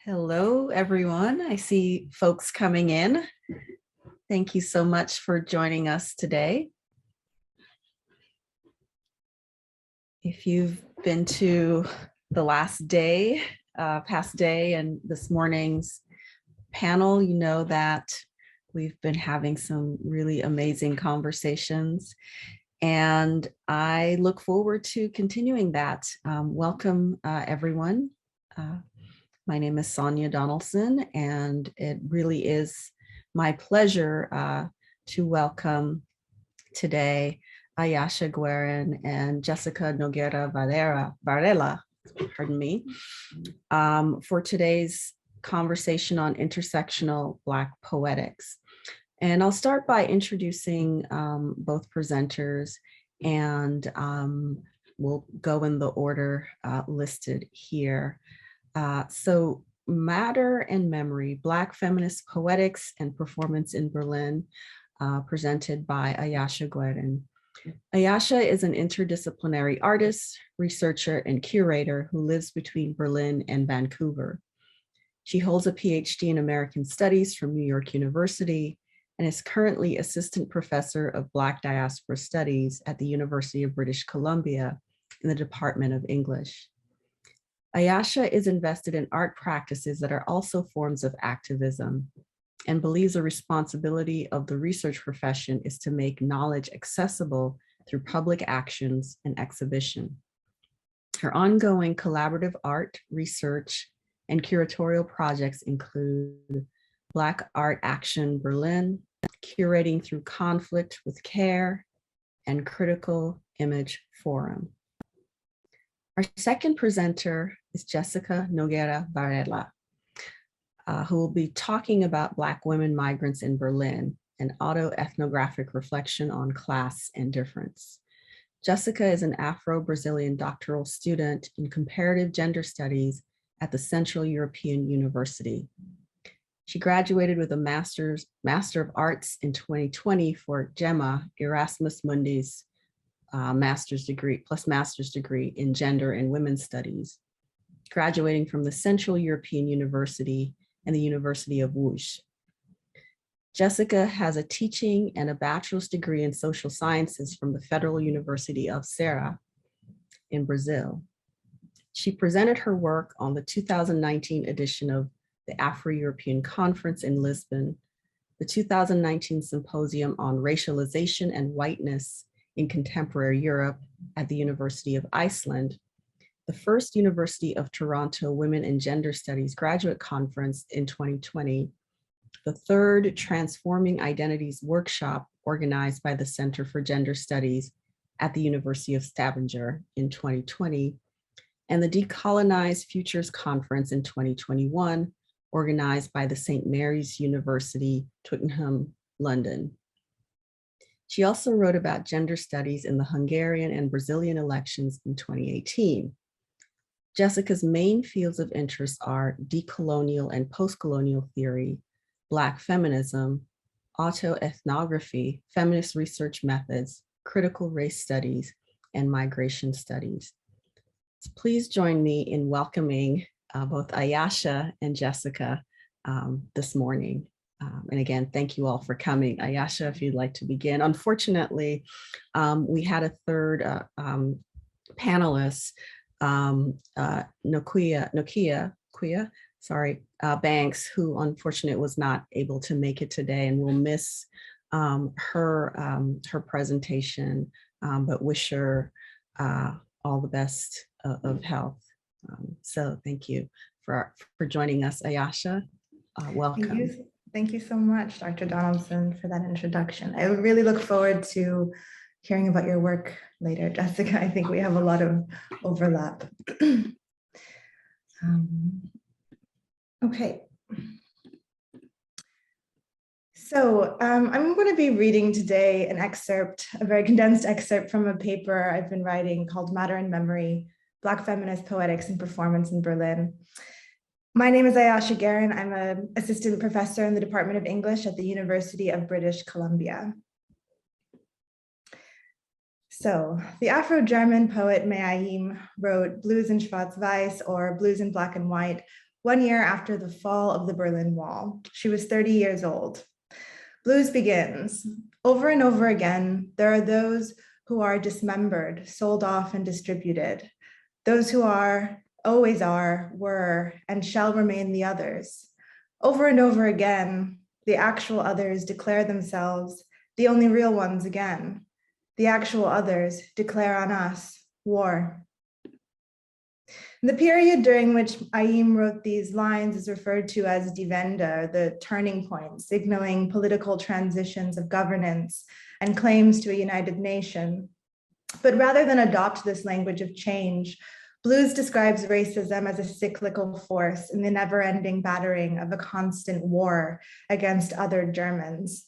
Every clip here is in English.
Hello, everyone. I see folks coming in. Thank you so much for joining us today. If you've been to the last day, past day, and this morning's panel, you know that we've been having some really amazing conversations, and I look forward to continuing that. Welcome, everyone. My name is Sonya Donaldson, and it really is my pleasure to welcome today Ayasha Guerin and Jessica Noguera Varela, pardon me, for today's conversation on intersectional Black poetics. And I'll start by introducing both presenters, and we'll go in the order listed here. So Matter and Memory, Black Feminist Poetics and Performance in Berlin, presented by Ayasha Guerin. Ayasha is an interdisciplinary artist, researcher, and curator who lives between Berlin and Vancouver. She holds a PhD in American Studies from New York University and is currently assistant professor of Black Diaspora Studies at the University of British Columbia in the Department of English. Ayasha is invested in art practices that are also forms of activism and believes the responsibility of the research profession is to make knowledge accessible through public actions and exhibition. Her ongoing collaborative art, research, and curatorial projects include Black Art Action Berlin, Curating Through Conflict with Care, and Critical Image Forum. Our second presenter is Jessica Noguera Varela, who will be talking about Black women migrants in Berlin, an autoethnographic reflection on class and difference. Jessica is an Afro-Brazilian doctoral student in comparative gender studies at the Central European University. She graduated with a Master of Arts in 2020 for GEMA, Erasmus Mundi's master's degree in gender and women's studies, graduating from the Central European University and the University of Łódź. Jessica has a teaching and a bachelor's degree in social sciences from the Federal University of Ceará in Brazil. She presented her work on the 2019 edition of the Afro-European Conference in Lisbon, the 2019 Symposium on Racialization and Whiteness in Contemporary Europe at the University of Iceland, the first University of Toronto Women and Gender Studies Graduate Conference in 2020, the third Transforming Identities workshop organized by the Center for Gender Studies at the University of Stavanger in 2020, and the Decolonize Futures Conference in 2021, organized by the St. Mary's University, Twickenham, London. She also wrote about gender studies in the Hungarian and Brazilian elections in 2018. Jessica's main fields of interest are decolonial and postcolonial theory, Black feminism, autoethnography, feminist research methods, critical race studies, and migration studies. So please join me in welcoming both Ayasha and Jessica this morning. And again, thank you all for coming. Ayasha, if you'd like to begin. Unfortunately, we had a third panelist, Nokia Banks, who unfortunately was not able to make it today, and we'll miss her presentation, but wish her all the best of health. So thank you for joining us, Ayasha. Welcome. Thank you so much, Dr. Donaldson, for that introduction. I really look forward to hearing about your work later, Jessica. I think we have a lot of overlap. Okay. So I'm going to be reading today an excerpt, a very condensed excerpt from a paper I've been writing called Matter and Memory, Black Feminist Poetics and Performance in Berlin. My name is Ayasha Guerin. I'm an assistant professor in the Department of English at the University of British Columbia. So the Afro-German poet Mayayim wrote blues in Schwarz-Weiß, or blues in black and white, 1 year after the fall of the Berlin Wall. She was 30 years old. Blues begins. Over and over again, there are those who are dismembered, sold off, and distributed. Those who are, always are, were, and shall remain the others. Over and over again, the actual others declare themselves the only real ones again. The actual others declare on us war. The period during which Ayim wrote these lines is referred to as Die Wende, the turning point, signaling political transitions of governance and claims to a united nation. But rather than adopt this language of change, Blues describes racism as a cyclical force in the never-ending battering of a constant war against other Germans.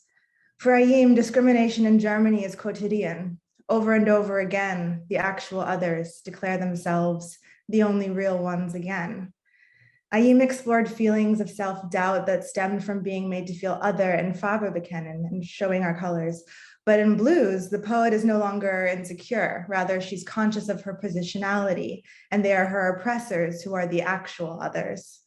For Ayim, discrimination in Germany is quotidian. Over and over again, the actual others declare themselves the only real ones again. Ayim explored feelings of self-doubt that stemmed from being made to feel other and Farbe bekennen and showing our colors. But in Blues, the poet is no longer insecure. Rather, she's conscious of her positionality, and they are her oppressors who are the actual others.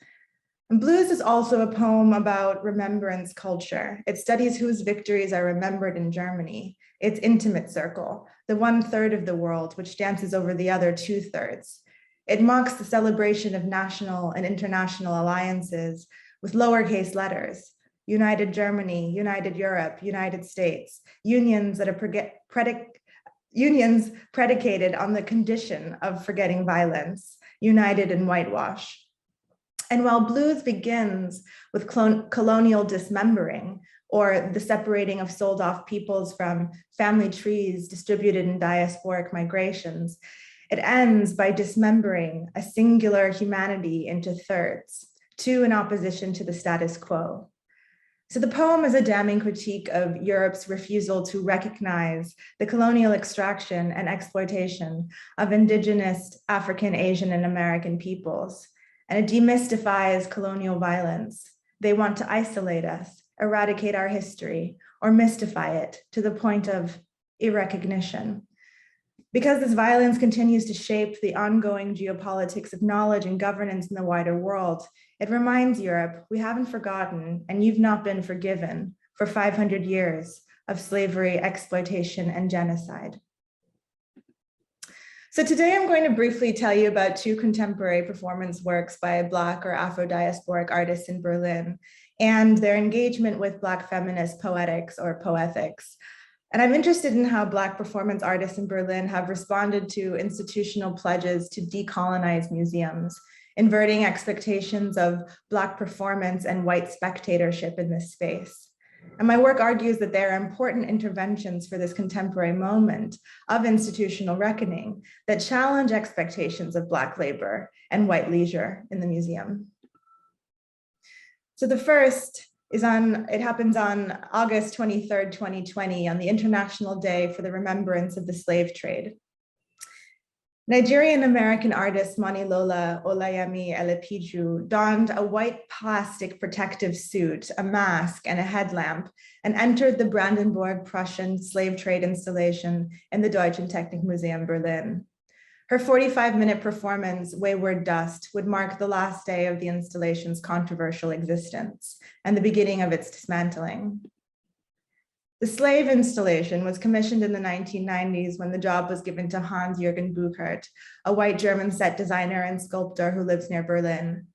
And Blues is also a poem about remembrance culture. It studies whose victories are remembered in Germany, its intimate circle, the 1/3 of the world which dances over the other 2/3. It mocks the celebration of national and international alliances with lowercase letters: United Germany, United Europe, United States, unions that are unions predicated on the condition of forgetting violence, united in whitewash. And while Blues begins with colonial dismembering, or the separating of sold off peoples from family trees distributed in diasporic migrations, it ends by dismembering a singular humanity into thirds, two in opposition to the status quo. So the poem is a damning critique of Europe's refusal to recognize the colonial extraction and exploitation of indigenous African, Asian, and American peoples. And it demystifies colonial violence. They want to isolate us, eradicate our history, or mystify it to the point of irrecognition. Because this violence continues to shape the ongoing geopolitics of knowledge and governance in the wider world, it reminds Europe, we haven't forgotten, and you've not been forgiven for 500 years of slavery, exploitation, and genocide. So today I'm going to briefly tell you about two contemporary performance works by Black or Afro-diasporic artists in Berlin and their engagement with Black feminist poetics or poetics. And I'm interested in how Black performance artists in Berlin have responded to institutional pledges to decolonize museums, inverting expectations of Black performance and white spectatorship in this space. And my work argues that there are important interventions for this contemporary moment of institutional reckoning that challenge expectations of Black labor and white leisure in the museum. So the first it happens on August 23rd, 2020, on the International Day for the Remembrance of the Slave Trade. Nigerian-American artist Manilola Olayemi Elepiju donned a white plastic protective suit, a mask, and a headlamp, and entered the Brandenburg Prussian slave trade installation in the Deutschen Technik Museum, Berlin. Her 45-minute performance, Wayward Dust, would mark the last day of the installation's controversial existence and the beginning of its dismantling. The slave installation was commissioned in the 1990s when the job was given to Hans-Jürgen Buchert, a white German set designer and sculptor who lives near Berlin.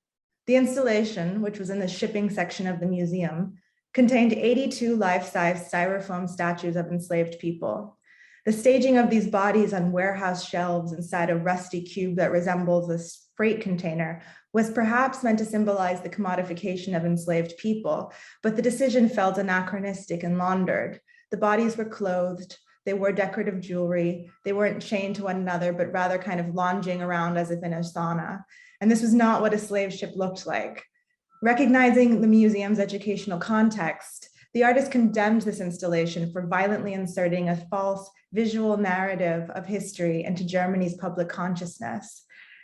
The installation, which was in the shipping section of the museum, contained 82 life-size styrofoam statues of enslaved people. The staging of these bodies on warehouse shelves inside a rusty cube that resembles a freight container was perhaps meant to symbolize the commodification of enslaved people, but the decision felt anachronistic and laundered. The bodies were clothed, they wore decorative jewelry, they weren't chained to one another, but rather kind of lounging around as if in a sauna. And this was not what a slave ship looked like. Recognizing the museum's educational context, the artist condemned this installation for violently inserting a false visual narrative of history into Germany's public consciousness.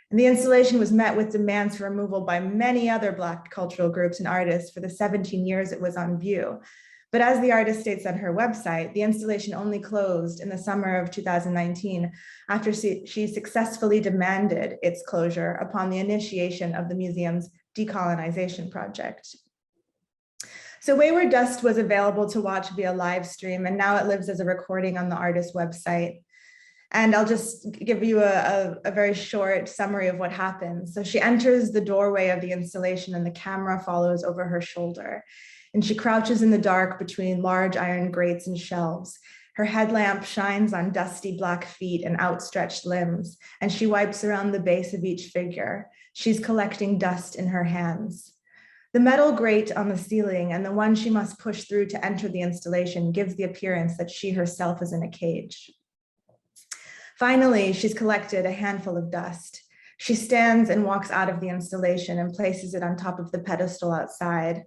And the installation was met with demands for removal by many other Black cultural groups and artists for the 17 years it was on view. But as the artist states on her website, the installation only closed in the summer of 2019 after she successfully demanded its closure upon the initiation of the museum's decolonization project. So Wayward Dust was available to watch via live stream, and now it lives as a recording on the artist's website. And I'll just give you a very short summary of what happens. So she enters the doorway of the installation and the camera follows over her shoulder. And she crouches in the dark between large iron grates and shelves. Her headlamp shines on dusty black feet and outstretched limbs, and she wipes around the base of each figure. She's collecting dust in her hands. The metal grate on the ceiling and the one she must push through to enter the installation gives the appearance that she herself is in a cage. Finally, she's collected a handful of dust. She stands and walks out of the installation and places it on top of the pedestal outside.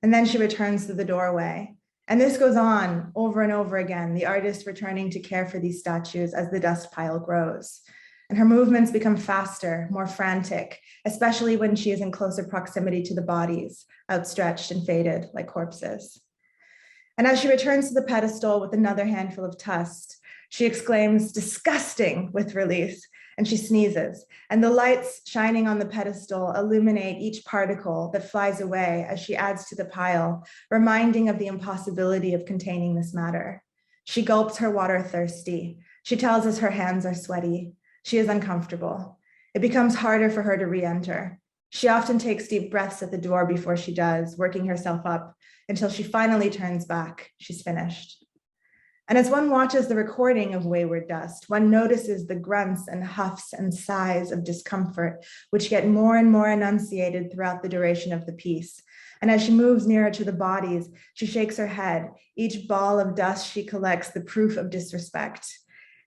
And then she returns to the doorway. And this goes on over and over again, the artist returning to care for these statues as the dust pile grows. And her movements become faster, more frantic, especially when she is in closer proximity to the bodies, outstretched and faded like corpses. And as she returns to the pedestal with another handful of dust, she exclaims, "Disgusting," with relief, and she sneezes. And the lights shining on the pedestal illuminate each particle that flies away as she adds to the pile, reminding of the impossibility of containing this matter. She gulps her water thirsty. She tells us her hands are sweaty. She is uncomfortable. It becomes harder for her to re-enter. She often takes deep breaths at the door before she does, working herself up until she finally turns back. She's finished. And as one watches the recording of Wayward Dust, one notices the grunts and huffs and sighs of discomfort, which get more and more enunciated throughout the duration of the piece. And as she moves nearer to the bodies, she shakes her head, each ball of dust she collects the proof of disrespect.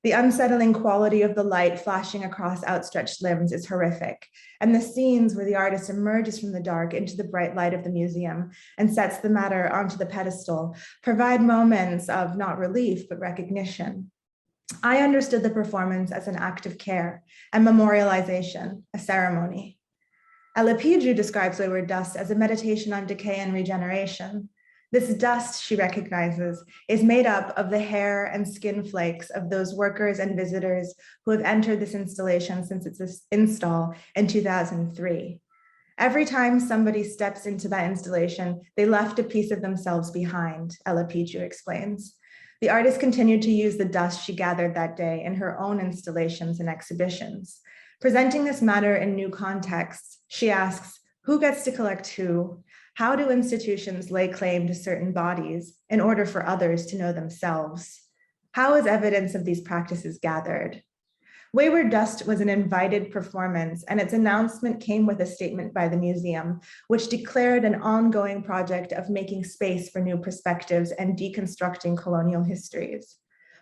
The unsettling quality of the light flashing across outstretched limbs is horrific. And the scenes where the artist emerges from the dark into the bright light of the museum and sets the matter onto the pedestal provide moments of not relief, but recognition. I understood the performance as an act of care and memorialization, a ceremony. Elapidou describes Wayward Dust as a meditation on decay and regeneration. This dust, she recognizes, is made up of the hair and skin flakes of those workers and visitors who have entered this installation since its install in 2003. Every time somebody steps into that installation, they left a piece of themselves behind, Elapidou explains. The artist continued to use the dust she gathered that day in her own installations and exhibitions. Presenting this matter in new contexts, she asks, who gets to collect who? How do institutions lay claim to certain bodies in order for others to know themselves? How is evidence of these practices gathered? Wayward Dust was an invited performance, and its announcement came with a statement by the museum, which declared an ongoing project of making space for new perspectives and deconstructing colonial histories.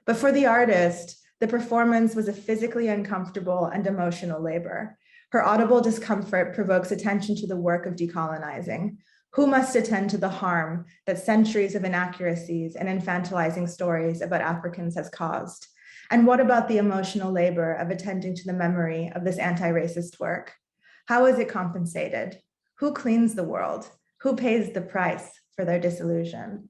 But for the artist, the performance was a physically uncomfortable and emotional labor. Her audible discomfort provokes attention to the work of decolonizing. Who must attend to the harm that centuries of inaccuracies and infantilizing stories about Africans has caused? And what about the emotional labor of attending to the memory of this anti-racist work? How is it compensated? Who cleans the world? Who pays the price for their disillusion?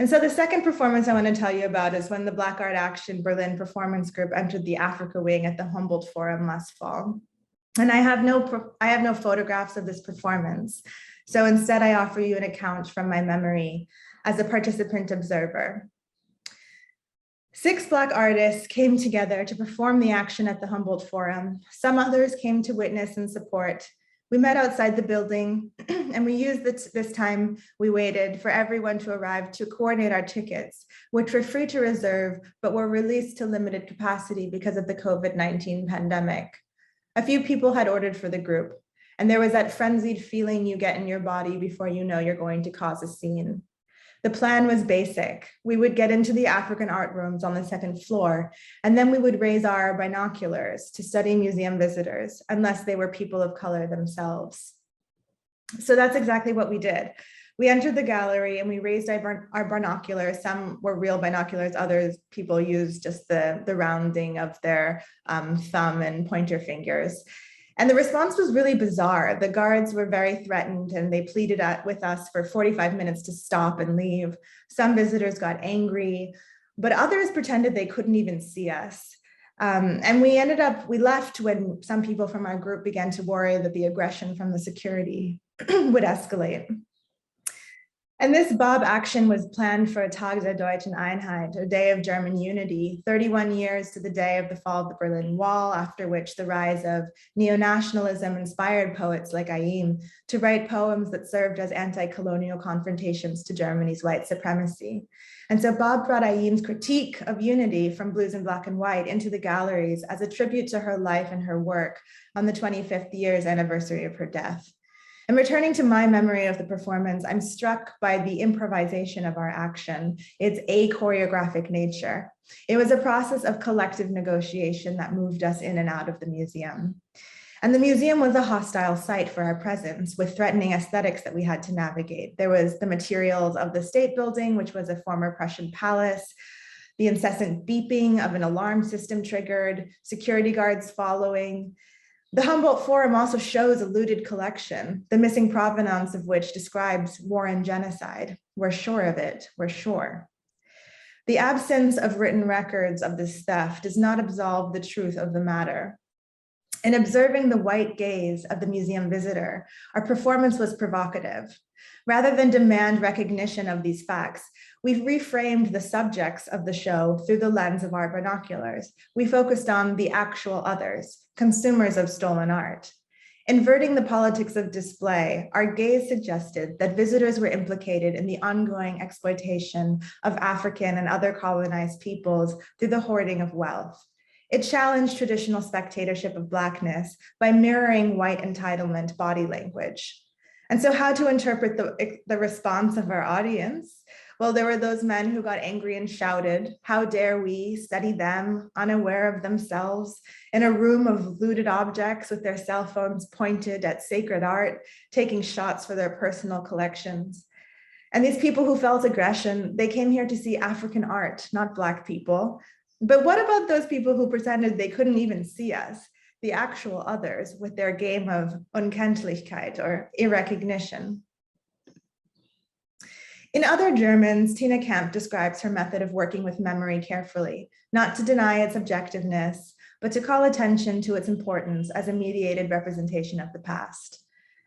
And so the second performance I want to tell you about is when the Black Art Action Berlin Performance Group entered the Africa Wing at the Humboldt Forum last fall. And I have no photographs of this performance. So instead, I offer you an account from my memory as a participant observer. 6 Black artists came together to perform the action at the Humboldt Forum. Some others came to witness and support. We met outside the building, and we used this time we waited for everyone to arrive to coordinate our tickets, which were free to reserve, but were released to limited capacity because of the COVID-19 pandemic. A few people had ordered for the group, and there was that frenzied feeling you get in your body before you know you're going to cause a scene. The plan was basic. We would get into the African art rooms on the 2nd floor, and then we would raise our binoculars to study museum visitors, unless they were people of color themselves. So that's exactly what we did. We entered the gallery and we raised our binoculars. Some were real binoculars, others people used just the rounding of their thumb and pointer fingers. And the response was really bizarre. The guards were very threatened and they pleaded with us for 45 minutes to stop and leave. Some visitors got angry, but others pretended they couldn't even see us. And we left when some people from our group began to worry that the aggression from the security would escalate. And this Bob action was planned for a Tag der Deutschen Einheit, a day of German unity, 31 years to the day of the fall of the Berlin Wall, after which the rise of neo-nationalism inspired poets like Ayim to write poems that served as anti-colonial confrontations to Germany's white supremacy. And so Bob brought Ayim's critique of unity from Blues in Black and White into the galleries as a tribute to her life and her work on the 25th year's anniversary of her death. And returning to my memory of the performance, I'm struck by the improvisation of our action, its a-choreographic nature. It was a process of collective negotiation that moved us in and out of the museum. And the museum was a hostile site for our presence, with threatening aesthetics that we had to navigate. There was the materials of the state building, which was a former Prussian palace, the incessant beeping of an alarm system triggered, security guards following. The Humboldt Forum also shows a looted collection, the missing provenance of which describes war and genocide. We're sure of it, we're sure. The absence of written records of this theft does not absolve the truth of the matter. In observing the white gaze of the museum visitor, our performance was provocative. Rather than demand recognition of these facts, we've reframed the subjects of the show through the lens of our binoculars. We focused on the actual others, consumers of stolen art. Inverting the politics of display, our gaze suggested that visitors were implicated in the ongoing exploitation of African and other colonized peoples through the hoarding of wealth. It challenged traditional spectatorship of Blackness by mirroring white entitlement body language. And so how to interpret the response of our audience? Well, there were those men who got angry and shouted, "How dare we study them, unaware of themselves, in a room of looted objects with their cell phones pointed at sacred art, taking shots for their personal collections." And these people who felt aggression, they came here to see African art, not Black people. But what about those people who pretended they couldn't even see us, the actual others, with their game of Unkenntlichkeit or irrecognition? In Other Germans, Tina Kemp describes her method of working with memory carefully, not to deny its objectiveness, but to call attention to its importance as a mediated representation of the past.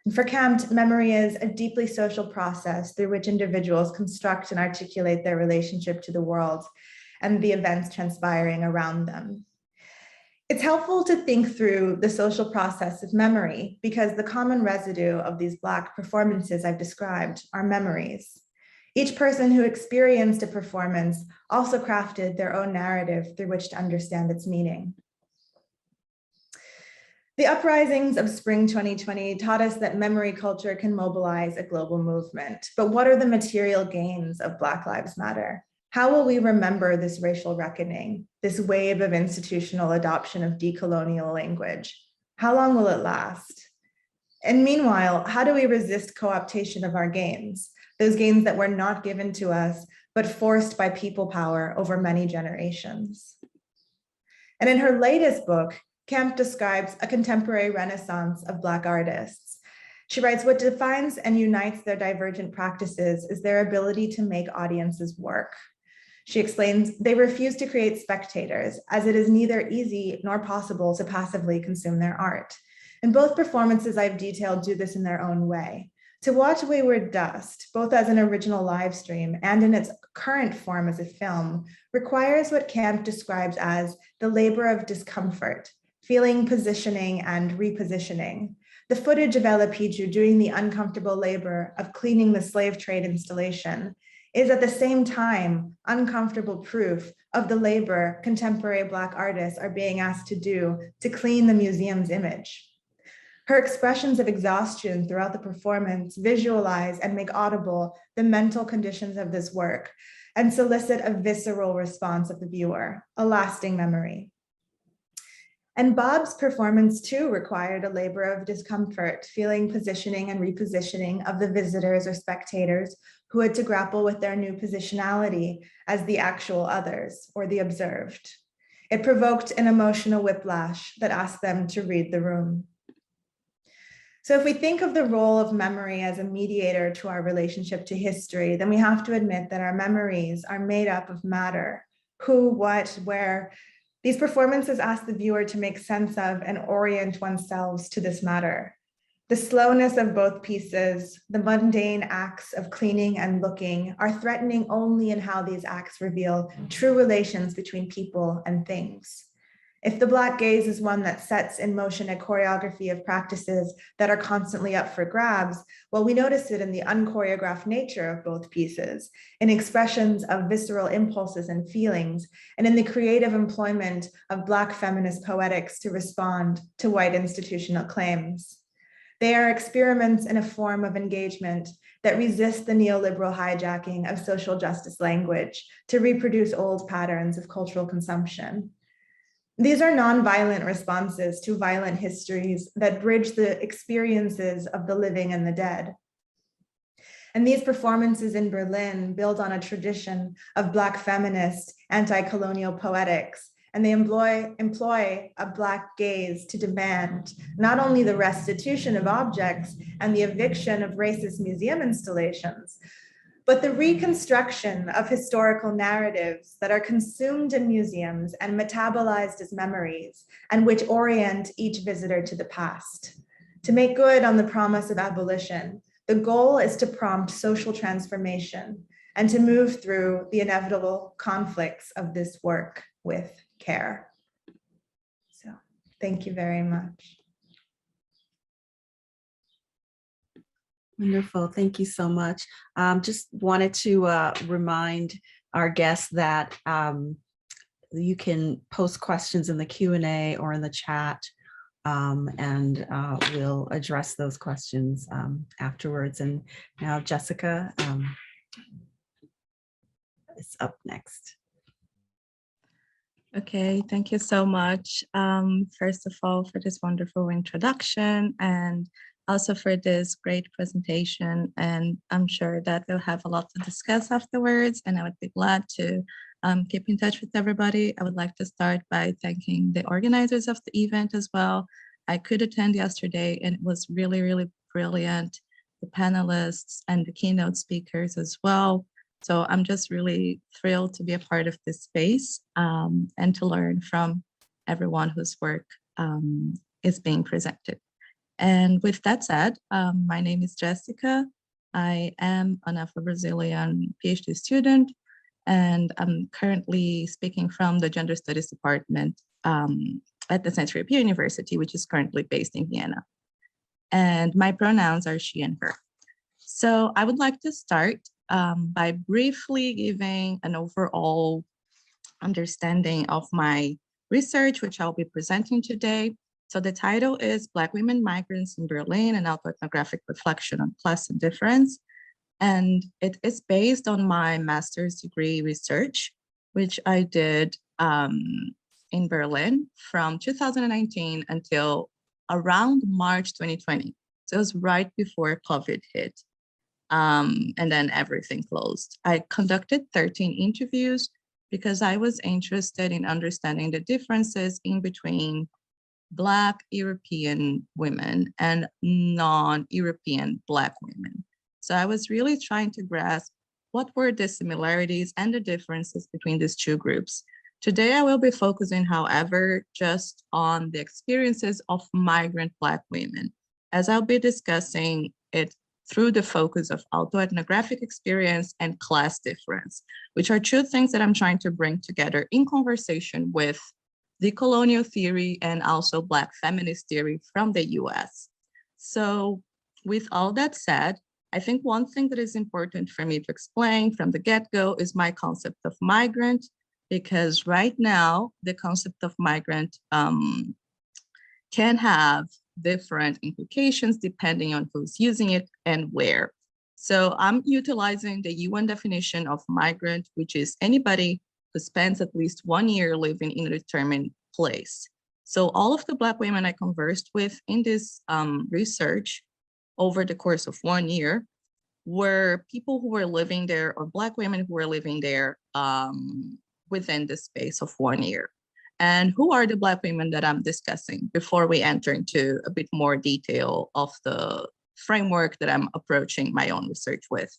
And for Kemp, memory is a deeply social process through which individuals construct and articulate their relationship to the world and the events transpiring around them. It's helpful to think through the social process of memory because the common residue of these Black performances I've described are memories. Each person who experienced a performance also crafted their own narrative through which to understand its meaning. The uprisings of spring 2020 taught us that memory culture can mobilize a global movement. But what are the material gains of Black Lives Matter? How will we remember this racial reckoning, this wave of institutional adoption of decolonial language? How long will it last? And meanwhile, how do we resist co-optation of our gains, those gains that were not given to us, but forced by people power over many generations? And in her latest book, Kemp describes a contemporary renaissance of Black artists. She writes, what defines and unites their divergent practices is their ability to make audiences work. She explains, they refuse to create spectators, as it is neither easy nor possible to passively consume their art. And both performances I've detailed do this in their own way. To watch Wayward Dust, both as an original live stream and in its current form as a film, requires what Kemp describes as the labor of discomfort, feeling, positioning, and repositioning. The footage of Ella Piju doing the uncomfortable labor of cleaning the slave trade installation is at the same time uncomfortable proof of the labor contemporary Black artists are being asked to do to clean the museum's image. Her expressions of exhaustion throughout the performance visualize and make audible the mental conditions of this work and solicit a visceral response of the viewer, a lasting memory. And Bob's performance too required a labor of discomfort, feeling, positioning, and repositioning of the visitors or spectators who had to grapple with their new positionality as the actual others or the observed. It provoked an emotional whiplash that asked them to read the room. So if we think of the role of memory as a mediator to our relationship to history, then we have to admit that our memories are made up of matter, who, what, where, These performances ask the viewer to make sense of and orient oneself to this matter. The slowness of both pieces, the mundane acts of cleaning and looking, are threatening only in how these acts reveal true relations between people and things. If the Black gaze is one that sets in motion a choreography of practices that are constantly up for grabs, well, we notice it in the unchoreographed nature of both pieces, in expressions of visceral impulses and feelings, and in the creative employment of Black feminist poetics to respond to white institutional claims. They are experiments in a form of engagement that resist the neoliberal hijacking of social justice language to reproduce old patterns of cultural consumption. These are nonviolent responses to violent histories that bridge the experiences of the living and the dead. And these performances in Berlin build on a tradition of Black feminist anti-colonial poetics, and they employ a Black gaze to demand not only the restitution of objects and the eviction of racist museum installations, but the reconstruction of historical narratives that are consumed in museums and metabolized as memories, and which orient each visitor to the past. To make good on the promise of abolition, the goal is to prompt social transformation and to move through the inevitable conflicts of this work with care. So, thank you very much. Wonderful. Thank you so much. Just wanted to remind our guests that you can post questions in the Q&A or in the chat, and we'll address those questions afterwards. And now Jessica is up next. Okay, thank you so much. First of all, for this wonderful introduction, and also for this great presentation. And I'm sure that we'll have a lot to discuss afterwards, and I would be glad to keep in touch with everybody. I would like to start by thanking the organizers of the event as well. I could attend yesterday, and it was really, really brilliant. The panelists and the keynote speakers as well. So I'm just really thrilled to be a part of this space and to learn from everyone whose work is being presented. And with that said, my name is Jessica. I am an Afro-Brazilian PhD student, and I'm currently speaking from the Gender Studies Department at the Central European University, which is currently based in Vienna. And my pronouns are she and her. So I would like to start by briefly giving an overall understanding of my research, which I'll be presenting today. So the title is Black Women Migrants in Berlin, an Autoethnographic Reflection on Class and Difference. And it is based on my master's degree research, which I did in Berlin from 2019 until around March 2020. So it was right before COVID hit. And then everything closed. I conducted 13 interviews because I was interested in understanding the differences in between Black European women and non-European Black women. So I was really trying to grasp what were the similarities and the differences between these two groups. Today, I will be focusing, however, just on the experiences of migrant Black women, as I'll be discussing it through the focus of autoethnographic experience and class difference, which are two things that I'm trying to bring together in conversation with decolonial theory and also Black feminist theory from the US. So with all that said, I think one thing that is important for me to explain from the get-go is my concept of migrant, because right now the concept of migrant can have different implications depending on who's using it and where. So I'm utilizing the UN definition of migrant, which is anybody who spends at least 1 year living in a determined place. So all of the Black women I conversed with in this research over the course of 1 year were people who were living there, or Black women who were living there within the space of 1 year. And who are the Black women that I'm discussing before we enter into a bit more detail of the framework that I'm approaching my own research with?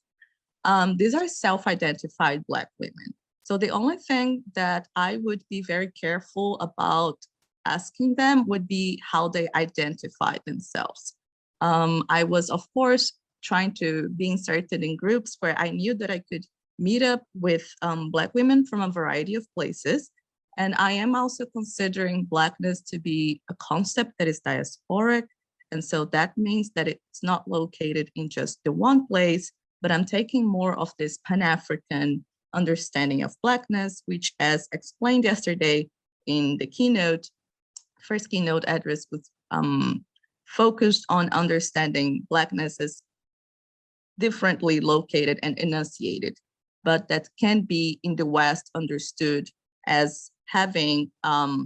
These are self-identified Black women. So the only thing that I would be very careful about asking them would be how they identify themselves. I was, of course, trying to be inserted in groups where I knew that I could meet up with Black women from a variety of places. And I am also considering Blackness to be a concept that is diasporic. And so that means that it's not located in just the one place, but I'm taking more of this Pan-African understanding of Blackness, which, as explained yesterday in the first keynote address, was focused on understanding Blackness as differently located and enunciated, but that can be in the West understood as having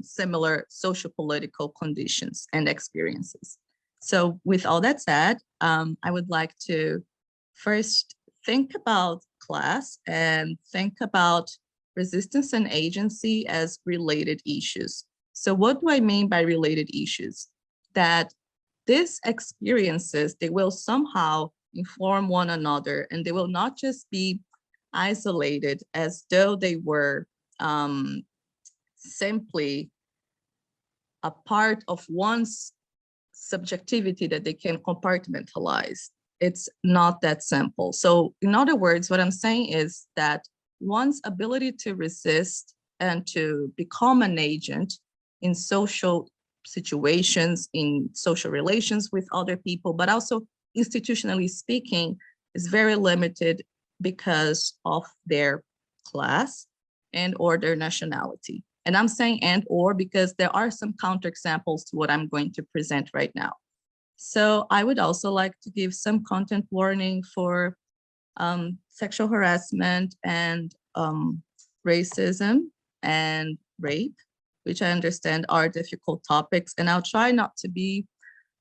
similar social-political conditions and experiences. So with all that said, I would like to first think about class and think about resistance and agency as related issues. So what do I mean by related issues? That these experiences, they will somehow inform one another, and they will not just be isolated as though they were simply a part of one's subjectivity that they can compartmentalize. It's not that simple. So in other words, what I'm saying is that one's ability to resist and to become an agent in social situations, in social relations with other people, but also institutionally speaking, is very limited because of their class and or their nationality. And I'm saying and or because there are some counterexamples to what I'm going to present right now. So I would also like to give some content warning for sexual harassment and racism and rape, which I understand are difficult topics. And I'll try not to be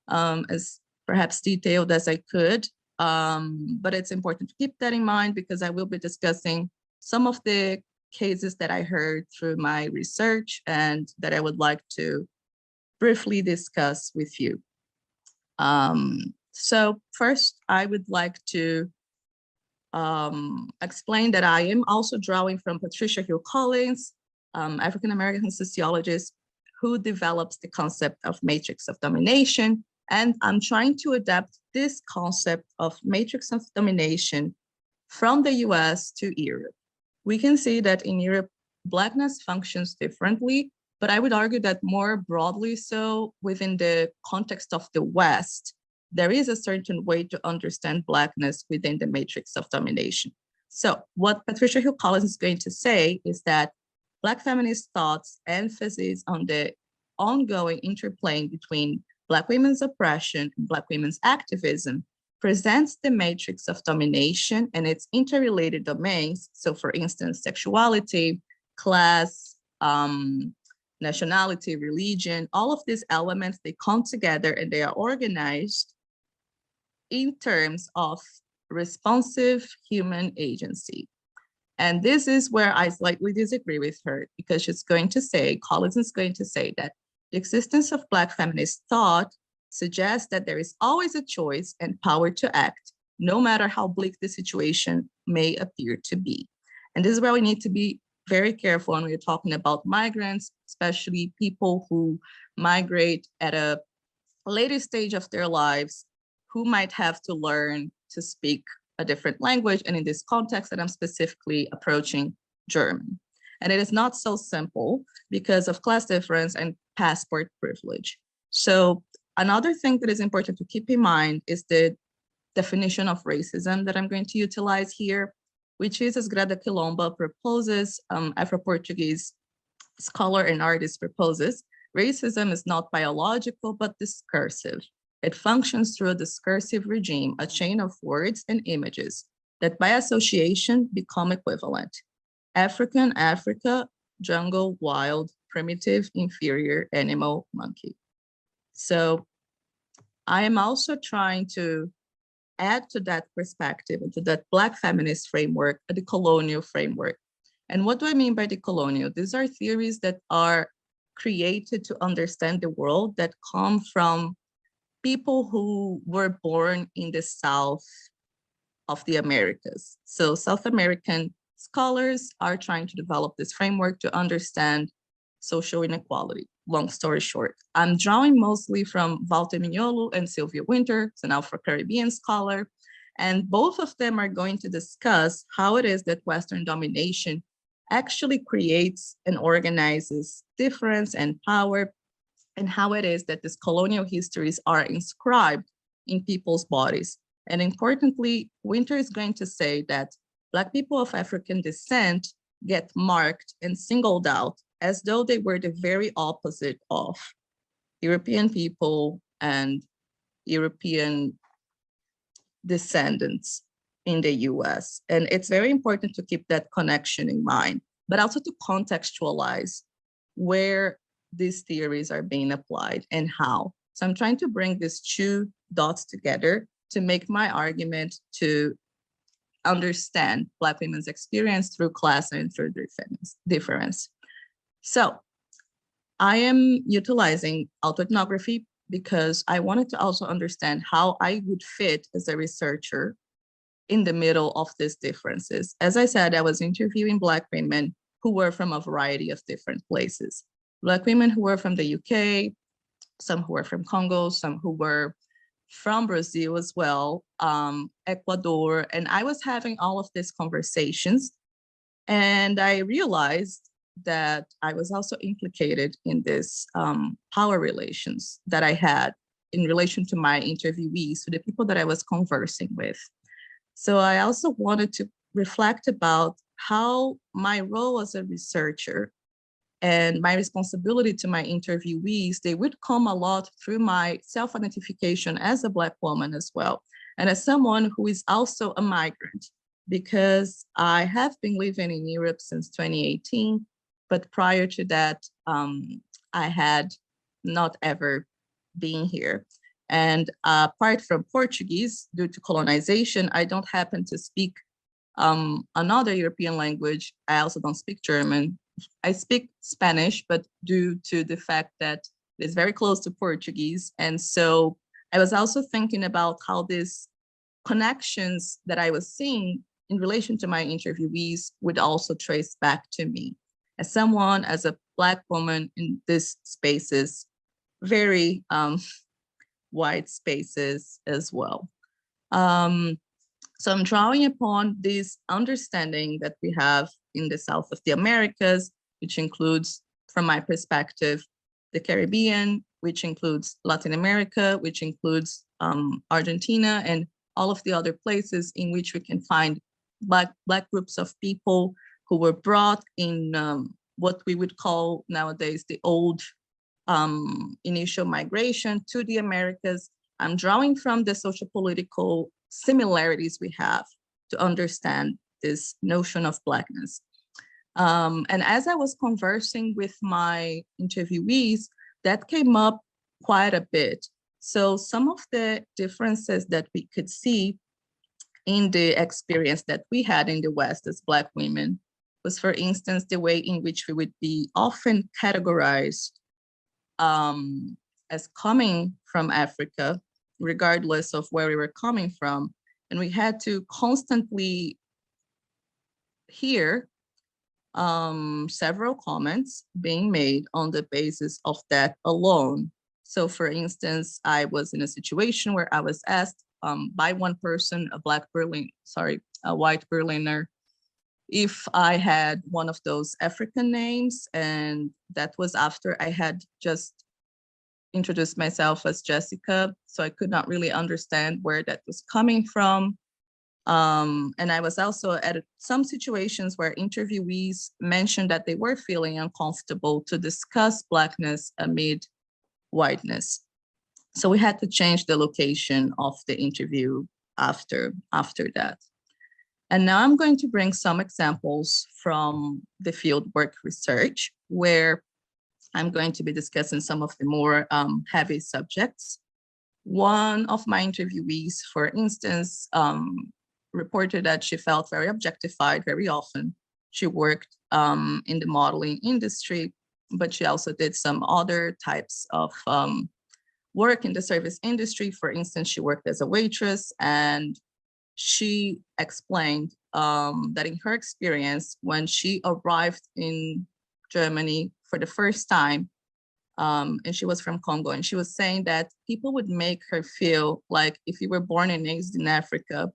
as perhaps detailed as I could, but it's important to keep that in mind because I will be discussing some of the cases that I heard through my research and that I would like to briefly discuss with you. So first, I would like to explain that I am also drawing from Patricia Hill Collins, African-American sociologist who develops the concept of matrix of domination. And I'm trying to adapt this concept of matrix of domination from the US to Europe. We can see that in Europe, Blackness functions differently, but I would argue that more broadly so within the context of the West, there is a certain way to understand Blackness within the matrix of domination. So what Patricia Hill Collins is going to say is that Black feminist thought's emphasis on the ongoing interplay between Black women's oppression and Black women's activism presents the matrix of domination and its interrelated domains. So for instance, sexuality, class, nationality, religion, all of these elements, they come together and they are organized in terms of responsive human agency. And this is where I slightly disagree with her because she's going to say, Collins is going to say that the existence of Black feminist thought suggests that there is always a choice and power to act, no matter how bleak the situation may appear to be. And this is where we need to be very careful when we're talking about migrants, especially people who migrate at a later stage of their lives, who might have to learn to speak a different language. And in this context that I'm specifically approaching, German. And it is not so simple because of class difference and passport privilege. So another thing that is important to keep in mind is the definition of racism that I'm going to utilize here, which is, as Grada Quilomba proposes, Afro-Portuguese scholar and artist proposes, racism is not biological, but discursive. It functions through a discursive regime, a chain of words and images that by association become equivalent. African, Africa, jungle, wild, primitive, inferior, animal, monkey. So I am also trying to add to that perspective, to that Black feminist framework, the colonial framework. And what do I mean by the colonial? These are theories that are created to understand the world that come from people who were born in the South of the Americas. So South American scholars are trying to develop this framework to understand social inequality. Long story short, I'm drawing mostly from Walter Mignolo and Sylvia Winter, an Afro-Caribbean scholar, and both of them are going to discuss how it is that Western domination actually creates and organizes difference and power, and how it is that these colonial histories are inscribed in people's bodies. And importantly, Winter is going to say that Black people of African descent get marked and singled out as though they were the very opposite of European people and European descendants in the US. And it's very important to keep that connection in mind, but also to contextualize where these theories are being applied and how. So I'm trying to bring these two dots together to make my argument to understand Black women's experience through class and through difference. So I am utilizing autoethnography because I wanted to also understand how I would fit as a researcher in the middle of these differences. As I said, I was interviewing Black women who were from a variety of different places. Black women who were from the UK, some who were from Congo, some who were from Brazil as well, Ecuador, and I was having all of these conversations, and I realized that I was also implicated in this power relations that I had in relation to my interviewees, to the people that I was conversing with. So I also wanted to reflect about how my role as a researcher and my responsibility to my interviewees, they would come a lot through my self-identification as a Black woman as well, and as someone who is also a migrant, because I have been living in Europe since 2018, but prior to that, I had not ever been here. And apart from Portuguese, due to colonization, I don't happen to speak another European language. I also don't speak German. I speak Spanish, but due to the fact that it's very close to Portuguese. And so I was also thinking about how these connections that I was seeing in relation to my interviewees would also trace back to me as someone, as a Black woman in these spaces, very wide spaces as well. So I'm drawing upon this understanding that we have in the South of the Americas, which includes, from my perspective, the Caribbean, which includes Latin America, which includes Argentina, and all of the other places in which we can find Black groups of people who were brought in what we would call nowadays the old initial migration to the Americas. I'm drawing from the social political similarities we have to understand this notion of Blackness. And as I was conversing with my interviewees, that came up quite a bit. So some of the differences that we could see in the experience that we had in the West as Black women was, for instance, the way in which we would be often categorized as coming from Africa, regardless of where we were coming from. And we had to constantly hear several comments being made on the basis of that alone. So for instance, I was in a situation where I was asked by one person, a white Berliner, if I had one of those African names, and that was after I had just introduced myself as Jessica, so I could not really understand where that was coming from. And I was also at some situations where interviewees mentioned that they were feeling uncomfortable to discuss Blackness amid whiteness. So we had to change the location of the interview after that. And now I'm going to bring some examples from the fieldwork research, where I'm going to be discussing some of the more heavy subjects. One of my interviewees, for instance, reported that she felt very objectified very often. She worked in the modeling industry, but she also did some other types of work in the service industry. For instance, she worked as a waitress, and she explained that in her experience, when she arrived in Germany for the first time, and she was from Congo, and she was saying that people would make her feel like if you were born and raised in Africa,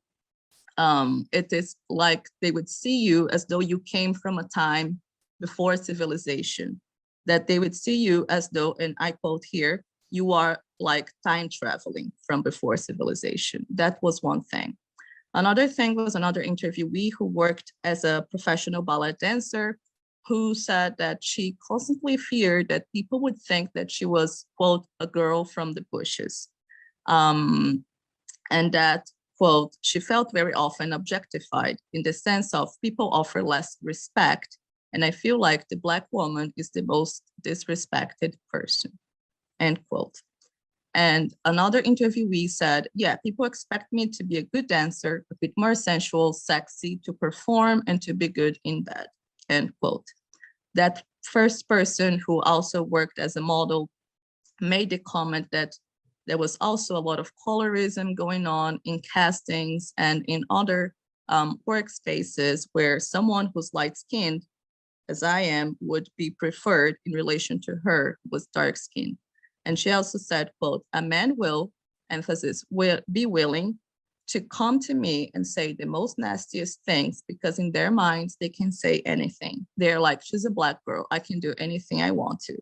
it is like they would see you as though you came from a time before civilization, that they would see you as though, and I quote here, you are like time traveling from before civilization. That was one thing. Another thing was another interviewee who worked as a professional ballet dancer, who said that she constantly feared that people would think that she was, quote, a girl from the bushes. And that, quote, she felt very often objectified in the sense of people offer less respect. And I feel like the Black woman is the most disrespected person, end quote. And another interviewee said, yeah, people expect me to be a good dancer, a bit more sensual, sexy, to perform and to be good in bed, end quote. That first person, who also worked as a model, made the comment that there was also a lot of colorism going on in castings and in other workspaces where someone who's light-skinned, as I am, would be preferred in relation to her who was dark-skinned. And she also said, quote, a man will, emphasis, will be willing to come to me and say the most nastiest things, because in their minds, they can say anything. They're like, she's a Black girl, I can do anything I want to.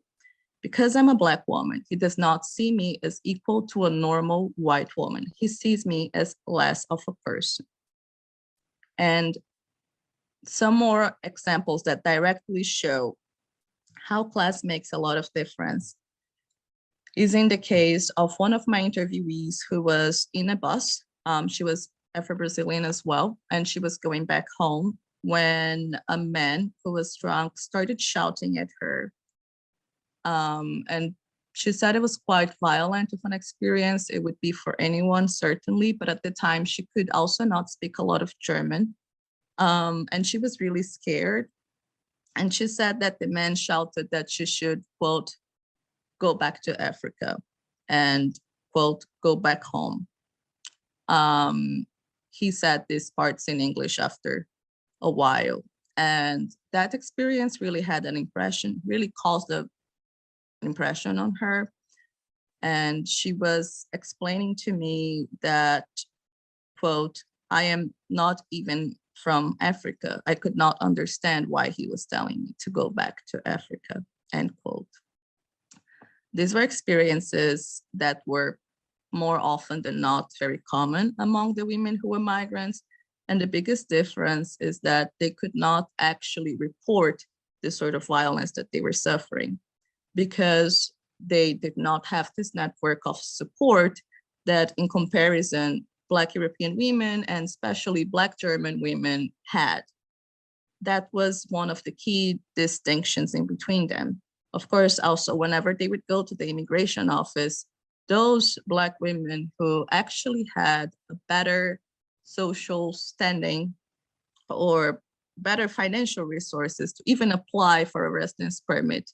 Because I'm a Black woman, he does not see me as equal to a normal white woman. He sees me as less of a person. And some more examples that directly show how class makes a lot of difference is in the case of one of my interviewees who was in a bus. She was Afro-Brazilian as well, and she was going back home when a man who was drunk started shouting at her. And she said it was quite violent of an experience. It would be for anyone, certainly, but at the time she could also not speak a lot of German. And she was really scared. And she said that the man shouted that she should, quote, go back to Africa and, quote, go back home. He said these parts in English after a while. And that experience really had an impression, really caused an impression on her. And she was explaining to me that, quote, I am not even from Africa. I could not understand why he was telling me to go back to Africa, end quote. These were experiences that were more often than not very common among the women who were migrants. And the biggest difference is that they could not actually report the sort of violence that they were suffering, because they did not have this network of support that, in comparison, Black European women and especially Black German women had. That was one of the key distinctions in between them. Of course, also, whenever they would go to the immigration office, those Black women who actually had a better social standing or better financial resources to even apply for a residence permit,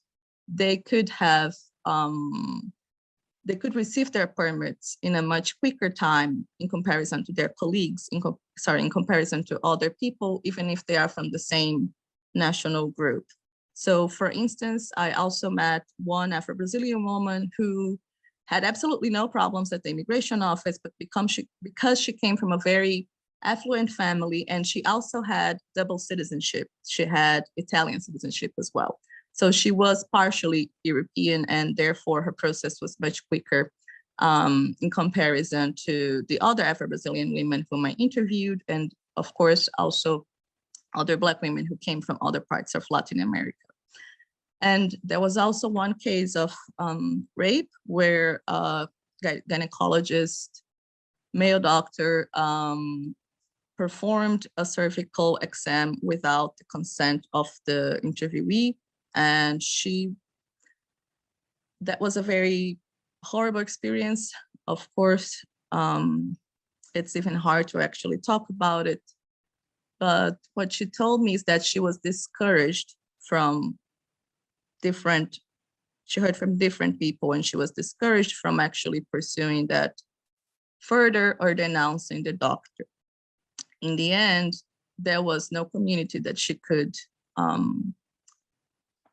they could have, they could receive their permits in a much quicker time in comparison to their colleagues, in comparison to other people, even if they are from the same national group. So for instance, I also met one Afro-Brazilian woman who had absolutely no problems at the immigration office, but because she came from a very affluent family, and she also had double citizenship. She had Italian citizenship as well. So she was partially European, and therefore her process was much quicker in comparison to the other Afro-Brazilian women whom I interviewed, and of course also other Black women who came from other parts of Latin America. And there was also one case of rape where a gynecologist, male doctor, performed a cervical exam without the consent of the interviewee. And that was a very horrible experience. Of course, it's even hard to actually talk about it. But what she told me is that she was discouraged from she heard from different people, and she was discouraged from actually pursuing that further or denouncing the doctor. In the end, there was no community that she could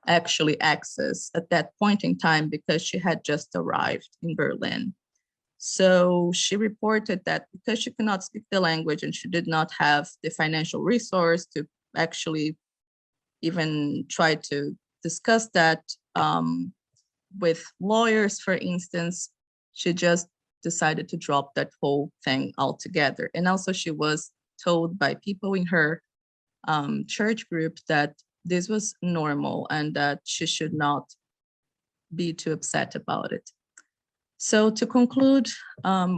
actually access at that point in time because she had just arrived in Berlin. So she reported that because she could not speak the language and she did not have the financial resource to actually even try to discuss that with lawyers, for instance, she just decided to drop that whole thing altogether. And also she was told by people in her church group that this was normal and that she should not be too upset about it. So to conclude,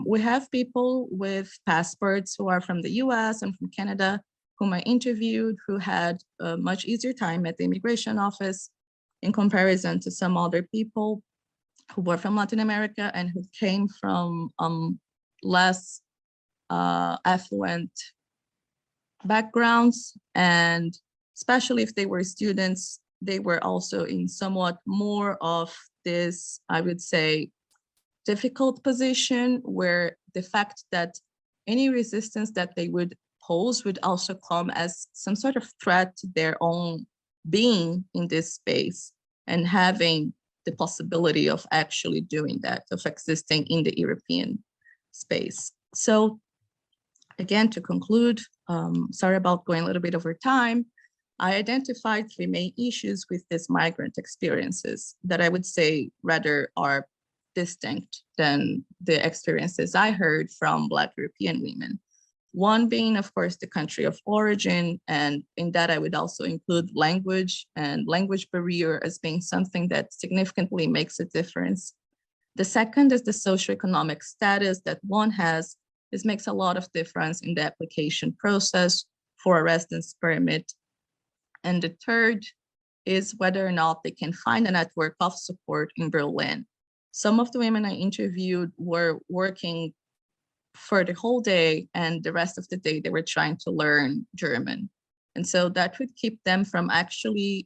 we have people with passports who are from the US and from Canada, whom I interviewed, who had a much easier time at the immigration office in comparison to some other people who were from Latin America and who came from less affluent backgrounds. And especially if they were students, they were also in somewhat more of this, I would say, difficult position where the fact that any resistance that they would pose would also come as some sort of threat to their own being in this space and having the possibility of actually doing that, of existing in the European space. So again, to conclude, sorry about going a little bit over time, I identified 3 main issues with these migrant experiences that I would say rather are distinct than the experiences I heard from Black European women. One being, of course, the country of origin, and in that I would also include language and language barrier as being something that significantly makes a difference. The second is the socioeconomic status that one has. This makes a lot of difference in the application process for a residence permit. And the third is whether or not they can find a network of support in Berlin. Some of the women I interviewed were working for the whole day, and the rest of the day they were trying to learn German. And so that would keep them from actually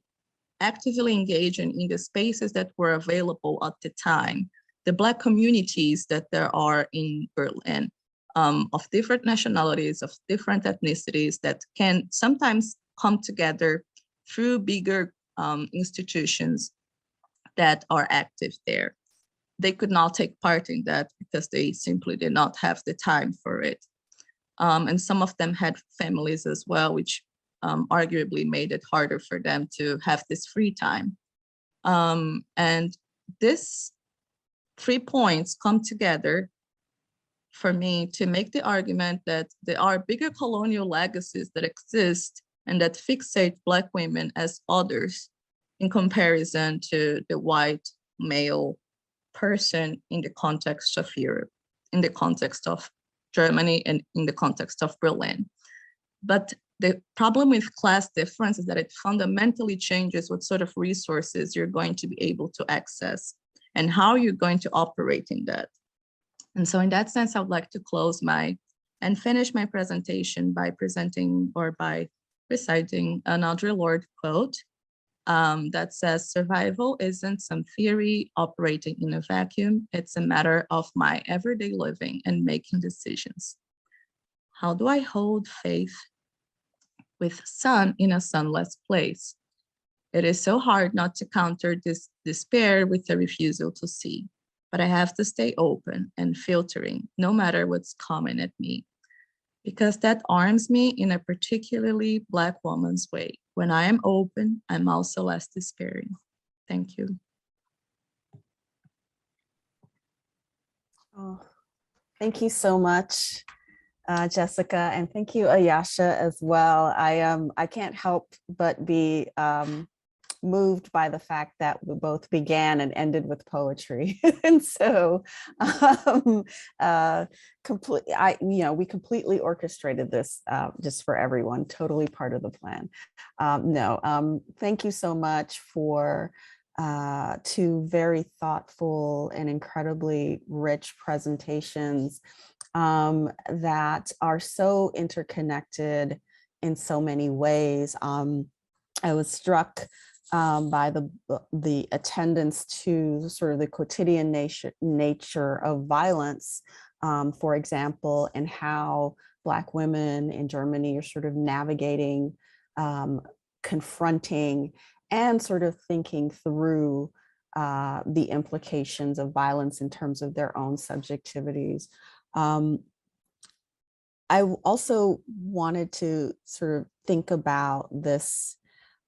actively engaging in the spaces that were available at the time. The Black communities that there are in Berlin, of different nationalities, of different ethnicities that can sometimes come together through bigger institutions that are active there. They could not take part in that because they simply did not have the time for it. And some of them had families as well, which arguably made it harder for them to have this free time. And these 3 points come together for me to make the argument that there are bigger colonial legacies that exist and that fixate Black women as others in comparison to the white male person in the context of Europe, in the context of Germany, and in the context of Berlin. But the problem with class difference is that it fundamentally changes what sort of resources you're going to be able to access and how you're going to operate in that. And so in that sense, I would like to close and finish my presentation by presenting or by reciting an Audre Lorde quote that says, "Survival isn't some theory operating in a vacuum. It's a matter of my everyday living and making decisions. How do I hold faith with sun in a sunless place? It is so hard not to counter this despair with a refusal to see, but I have to stay open and filtering no matter what's coming at me, because that arms me in a particularly Black woman's way. When I am open, I'm also less despairing." Thank you. Oh, thank you so much, Jessica, and thank you, Ayasha, as well. I can't help but be moved by the fact that we both began and ended with poetry. And so we completely orchestrated this just for everyone, totally part of the plan. Thank you so much for 2 very thoughtful and incredibly rich presentations that are so interconnected in so many ways. I was struck by the attendance to sort of the quotidian nature of violence, for example, and how Black women in Germany are sort of navigating, confronting, and sort of thinking through the implications of violence in terms of their own subjectivities. I also wanted to sort of think about this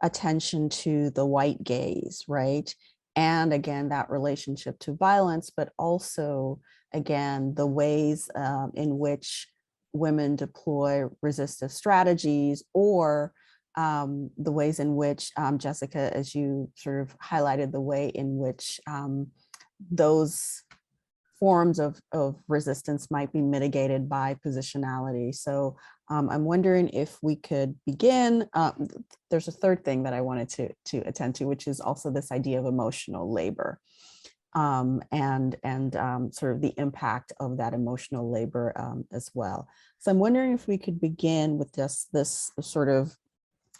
attention to the white gaze, right? And again, that relationship to violence, but also, again, the ways in which women deploy resistive strategies, or the ways in which, Jessica, as you sort of highlighted, the way in which those forms of resistance might be mitigated by positionality. So I'm wondering if we could begin. There's a third thing that I wanted to attend to, which is also this idea of emotional labor, and sort of the impact of that emotional labor as well. So I'm wondering if we could begin with just this sort of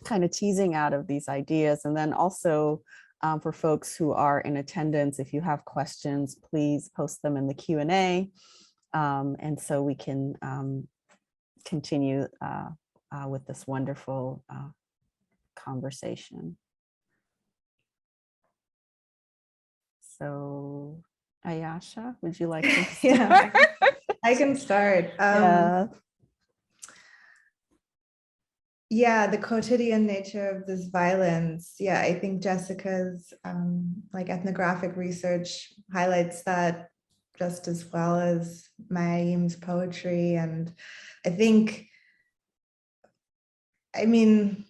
kind of teasing out of these ideas, and then also for folks who are in attendance, if you have questions, please post them in the Q&A, and so we can continue with this wonderful conversation. So, Ayasha, would you like to start? Yeah, I can start. Yeah. Yeah, the quotidian nature of this violence. Yeah, I think Jessica's like ethnographic research highlights that just as well as Mayim's poetry. And I think, I mean,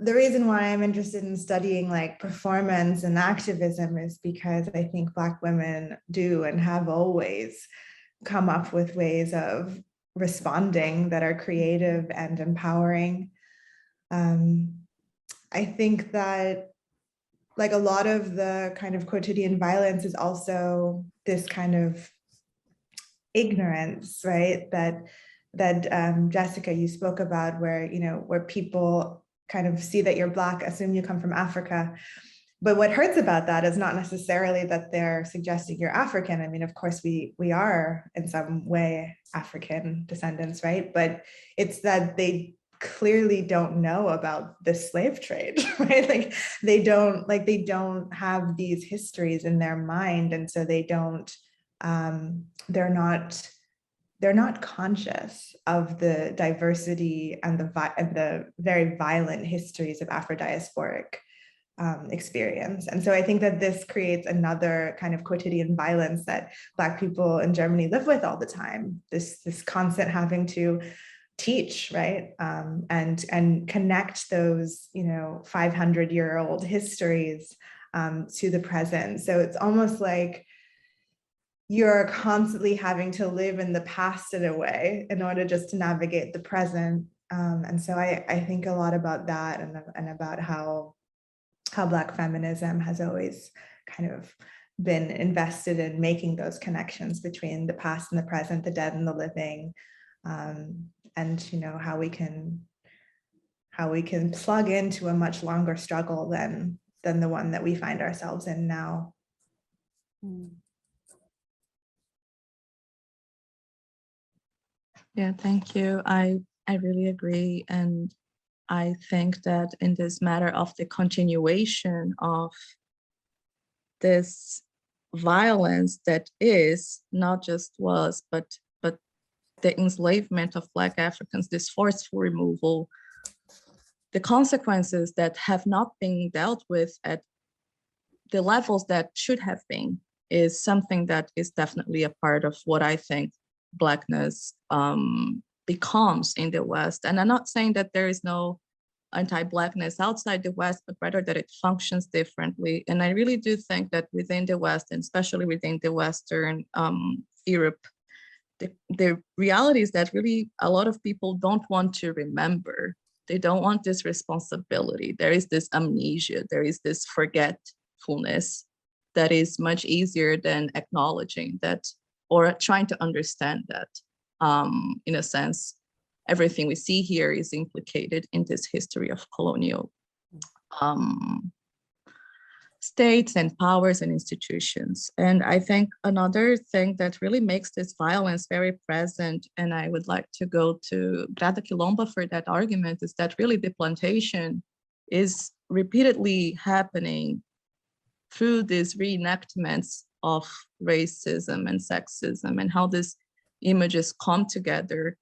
the reason why I'm interested in studying like performance and activism is because I think Black women do and have always come up with ways of responding that are creative and empowering. I think that like a lot of the kind of quotidian violence is also this kind of ignorance, right? That Jessica, you spoke about, where, you know, where people kind of see that you're Black, assume you come from Africa. But what hurts about that is not necessarily that they're suggesting you're African. I mean, of course, we are in some way African descendants, right? But it's that they clearly don't know about the slave trade, right? Like they don't have these histories in their mind, and so they don't. They're not conscious of the diversity and the very violent histories of Afro-diasporic experience. And so I think that this creates another kind of quotidian violence that Black people in Germany live with all the time, this constant having to teach, right? And connect those, you know, 500-year-old histories to the present. So it's almost like you're constantly having to live in the past in a way in order just to navigate the present. And so I think a lot about that, and about how Black feminism has always kind of been invested in making those connections between the past and the present, the dead and the living, and, you know, how we can plug into a much longer struggle than the one that we find ourselves in now. Yeah, thank you. I really agree. And I think that in this matter of the continuation of this violence that is not just was, but the enslavement of Black Africans, this forceful removal, the consequences that have not been dealt with at the levels that should have been, is something that is definitely a part of what I think Blackness becomes in the West. And I'm not saying that there is no anti-Blackness outside the West, but rather that it functions differently. And I really do think that within the West, and especially within the Western Europe, the reality is that really a lot of people don't want to remember. They don't want this responsibility. There is this amnesia, there is this forgetfulness that is much easier than acknowledging that, or trying to understand that. In a sense, everything we see here is implicated in this history of colonial states and powers and institutions. And I think another thing that really makes this violence very present, and I would like to go to Greta Quilomba for that argument, is that really the plantation is repeatedly happening through these reenactments of racism and sexism, and how these images come together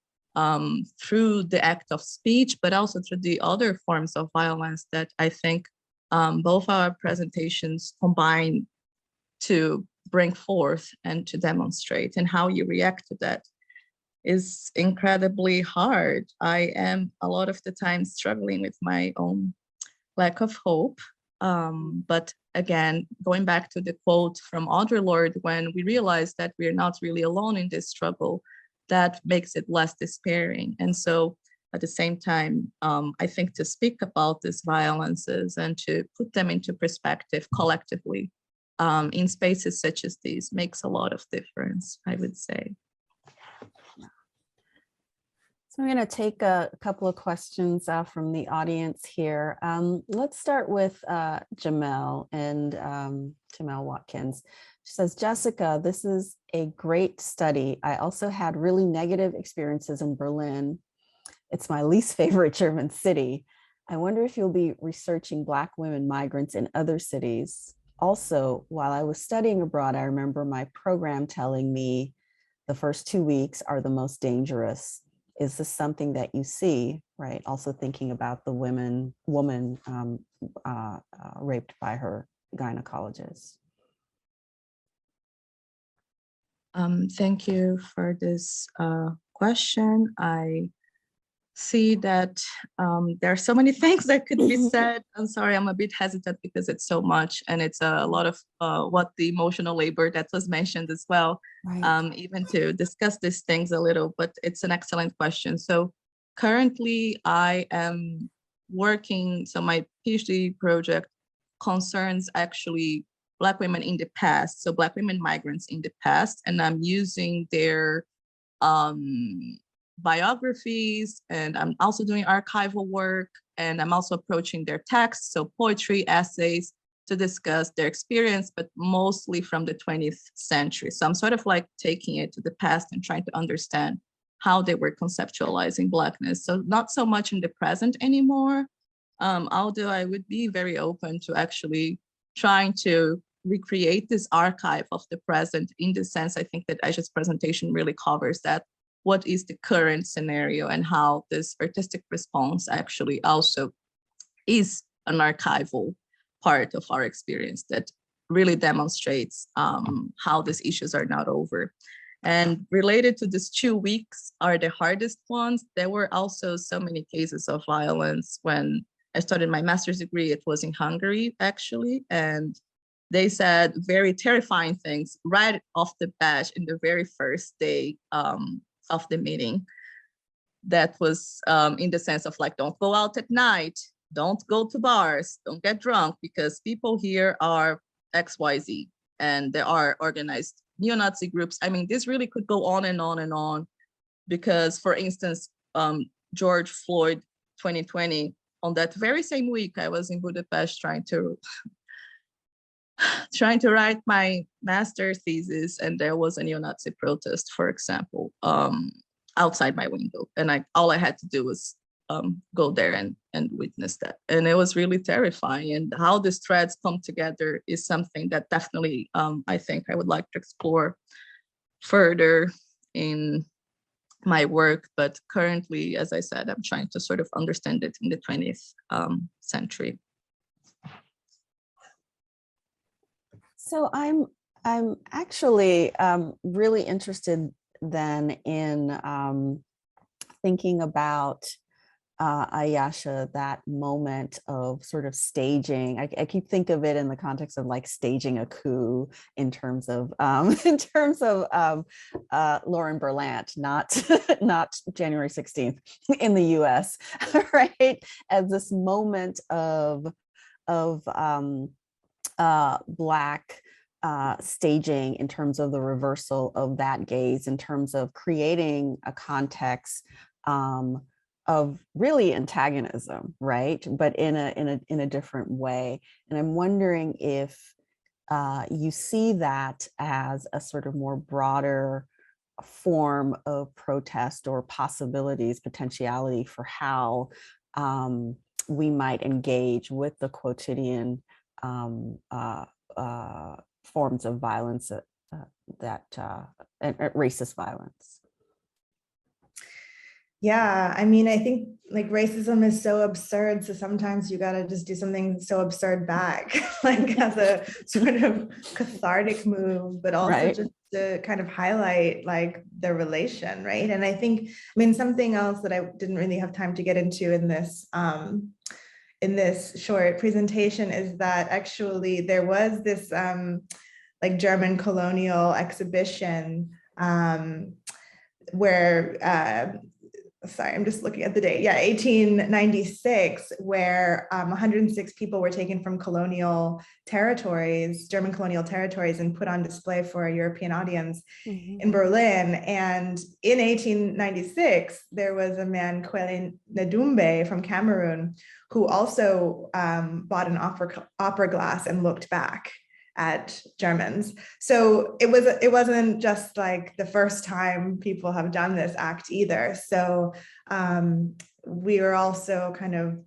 through the act of speech, but also through the other forms of violence that I think both our presentations combine to bring forth and to demonstrate, and how you react to that is incredibly hard. I am a lot of the time struggling with my own lack of hope. But again, going back to the quote from Audre Lorde, when we realize that we're not really alone in this struggle, that makes it less despairing. And so at the same time, I think to speak about these violences and to put them into perspective collectively in spaces such as these makes a lot of difference, I would say. So I'm going to take a couple of questions from the audience here. Let's start with Jamel and Jamel Watkins. She says, Jessica, this is a great study. I also had really negative experiences in Berlin. It's my least favorite German city. I wonder if you'll be researching Black women migrants in other cities. Also, while I was studying abroad, I remember my program telling me the first 2 weeks are the most dangerous. Is this something that you see, right? Also thinking about the woman raped by her gynecologist. Thank you for this question. I see that there are so many things that could be said. I'm sorry, I'm a bit hesitant because it's so much, and it's a lot of what the emotional labor that was mentioned as well, right. Even to discuss these things a little, but it's an excellent question. So currently I am working, so my PhD project concerns actually Black women in the past, so Black women migrants in the past, and I'm using their biographies, and I'm also doing archival work, and I'm also approaching their texts, so poetry, essays, to discuss their experience, but mostly from the 20th century. So I'm sort of like taking it to the past and trying to understand how they were conceptualizing Blackness. So not so much in the present anymore, although I would be very open to actually trying to recreate this archive of the present. In the sense, I think that Ayasha's presentation really covers that. What is the current scenario and how this artistic response actually also is an archival part of our experience that really demonstrates how these issues are not over. And related to these 2 weeks are the hardest ones. There were also so many cases of violence. When I started my master's degree, it was in Hungary, actually, and they said very terrifying things right off the bat in the very first day of the meeting. That was in the sense of like, don't go out at night, don't go to bars, don't get drunk, because people here are XYZ, and there are organized neo-Nazi groups. I mean, this really could go on and on and on, because for instance, George Floyd 2020, on that very same week, I was in Budapest trying to write my master's thesis, and there was a neo-Nazi protest, for example, outside my window, and all I had to do was go there and witness that, and it was really terrifying. And how these threads come together is something that definitely I think I would like to explore further in my work, but currently, as I said, I'm trying to sort of understand it in the 20th century. So I'm actually really interested then in thinking about Ayasha, that moment of sort of staging. I keep thinking of it in the context of like staging a coup in terms of Lauren Berlant, not January 16th in the US, right? As this moment of Black staging in terms of the reversal of that gaze, in terms of creating a context of really antagonism, right? But in a different way. And I'm wondering if you see that as a sort of more broader form of protest or possibilities, potentiality for how we might engage with the quotidian forms of violence and racist violence. Yeah, I mean, I think like racism is so absurd, so sometimes you gotta just do something so absurd back, like as a sort of cathartic move, but also Right. just to kind of highlight like the relation, right? And I think, I mean, something else that I didn't really have time to get into in this short presentation is that actually there was this like German colonial exhibition where sorry, I'm just looking at the date. Yeah, 1896, where 106 people were taken from colonial territories, German colonial territories, and put on display for a European audience in Berlin. And in 1896, there was a man, Kweli Nedumbe from Cameroon, who also bought an opera glass and looked back at Germans. So it wasn't just like the first time people have done this act either. So we were also kind of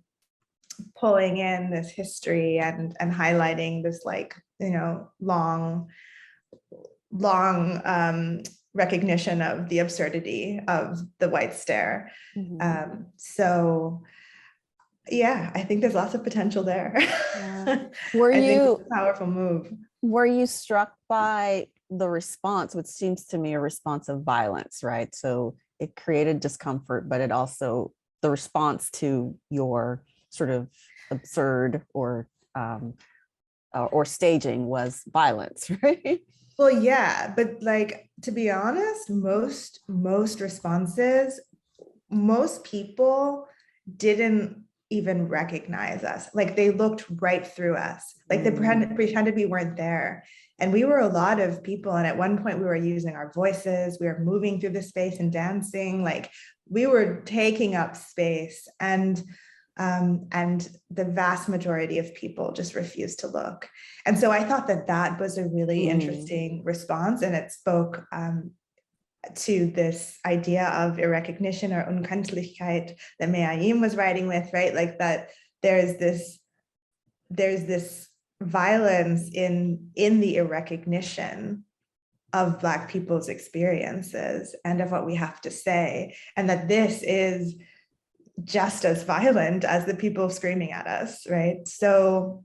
pulling in this history and highlighting this like, you know, long recognition of the absurdity of the white stare. So yeah, I think there's lots of potential there. Yeah. I think it's a powerful move. Were you struck by the response, which seems to me a response of violence, right? So it created discomfort, but it also, the response to your sort of absurd or staging was violence, right? Well, yeah, but like, to be honest, most responses, most people didn't even recognize us. Like they looked right through us. Like they pretended we weren't there. And we were a lot of people. And at one point we were using our voices, we were moving through the space and dancing, like we were taking up space. And the vast majority of people just refused to look. And so I thought that was a really interesting response. And it spoke to this idea of irrecognition or Unkenntlichkeit that Meayim was writing with, right? Like that there's this violence in the irrecognition of Black people's experiences and of what we have to say, and that this is just as violent as the people screaming at us, right? So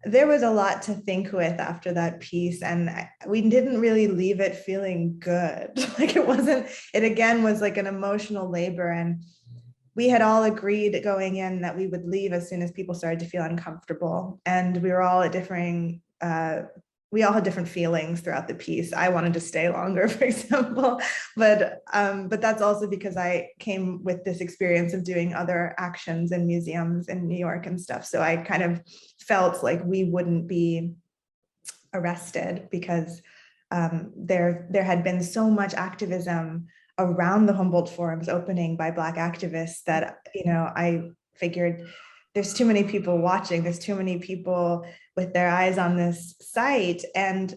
there was a lot to think with after that piece, and we didn't really leave it feeling good. Like it again was like an emotional labor, and we had all agreed going in that we would leave as soon as people started to feel uncomfortable. And we were all at we all had different feelings throughout the piece. I wanted to stay longer, for example, but that's also because I came with this experience of doing other actions in museums in New York and stuff. So I kind of felt like we wouldn't be arrested because there had been so much activism around the Humboldt Forum's opening by Black activists that, you know, I figured there's too many people watching, there's too many people with their eyes on this site. And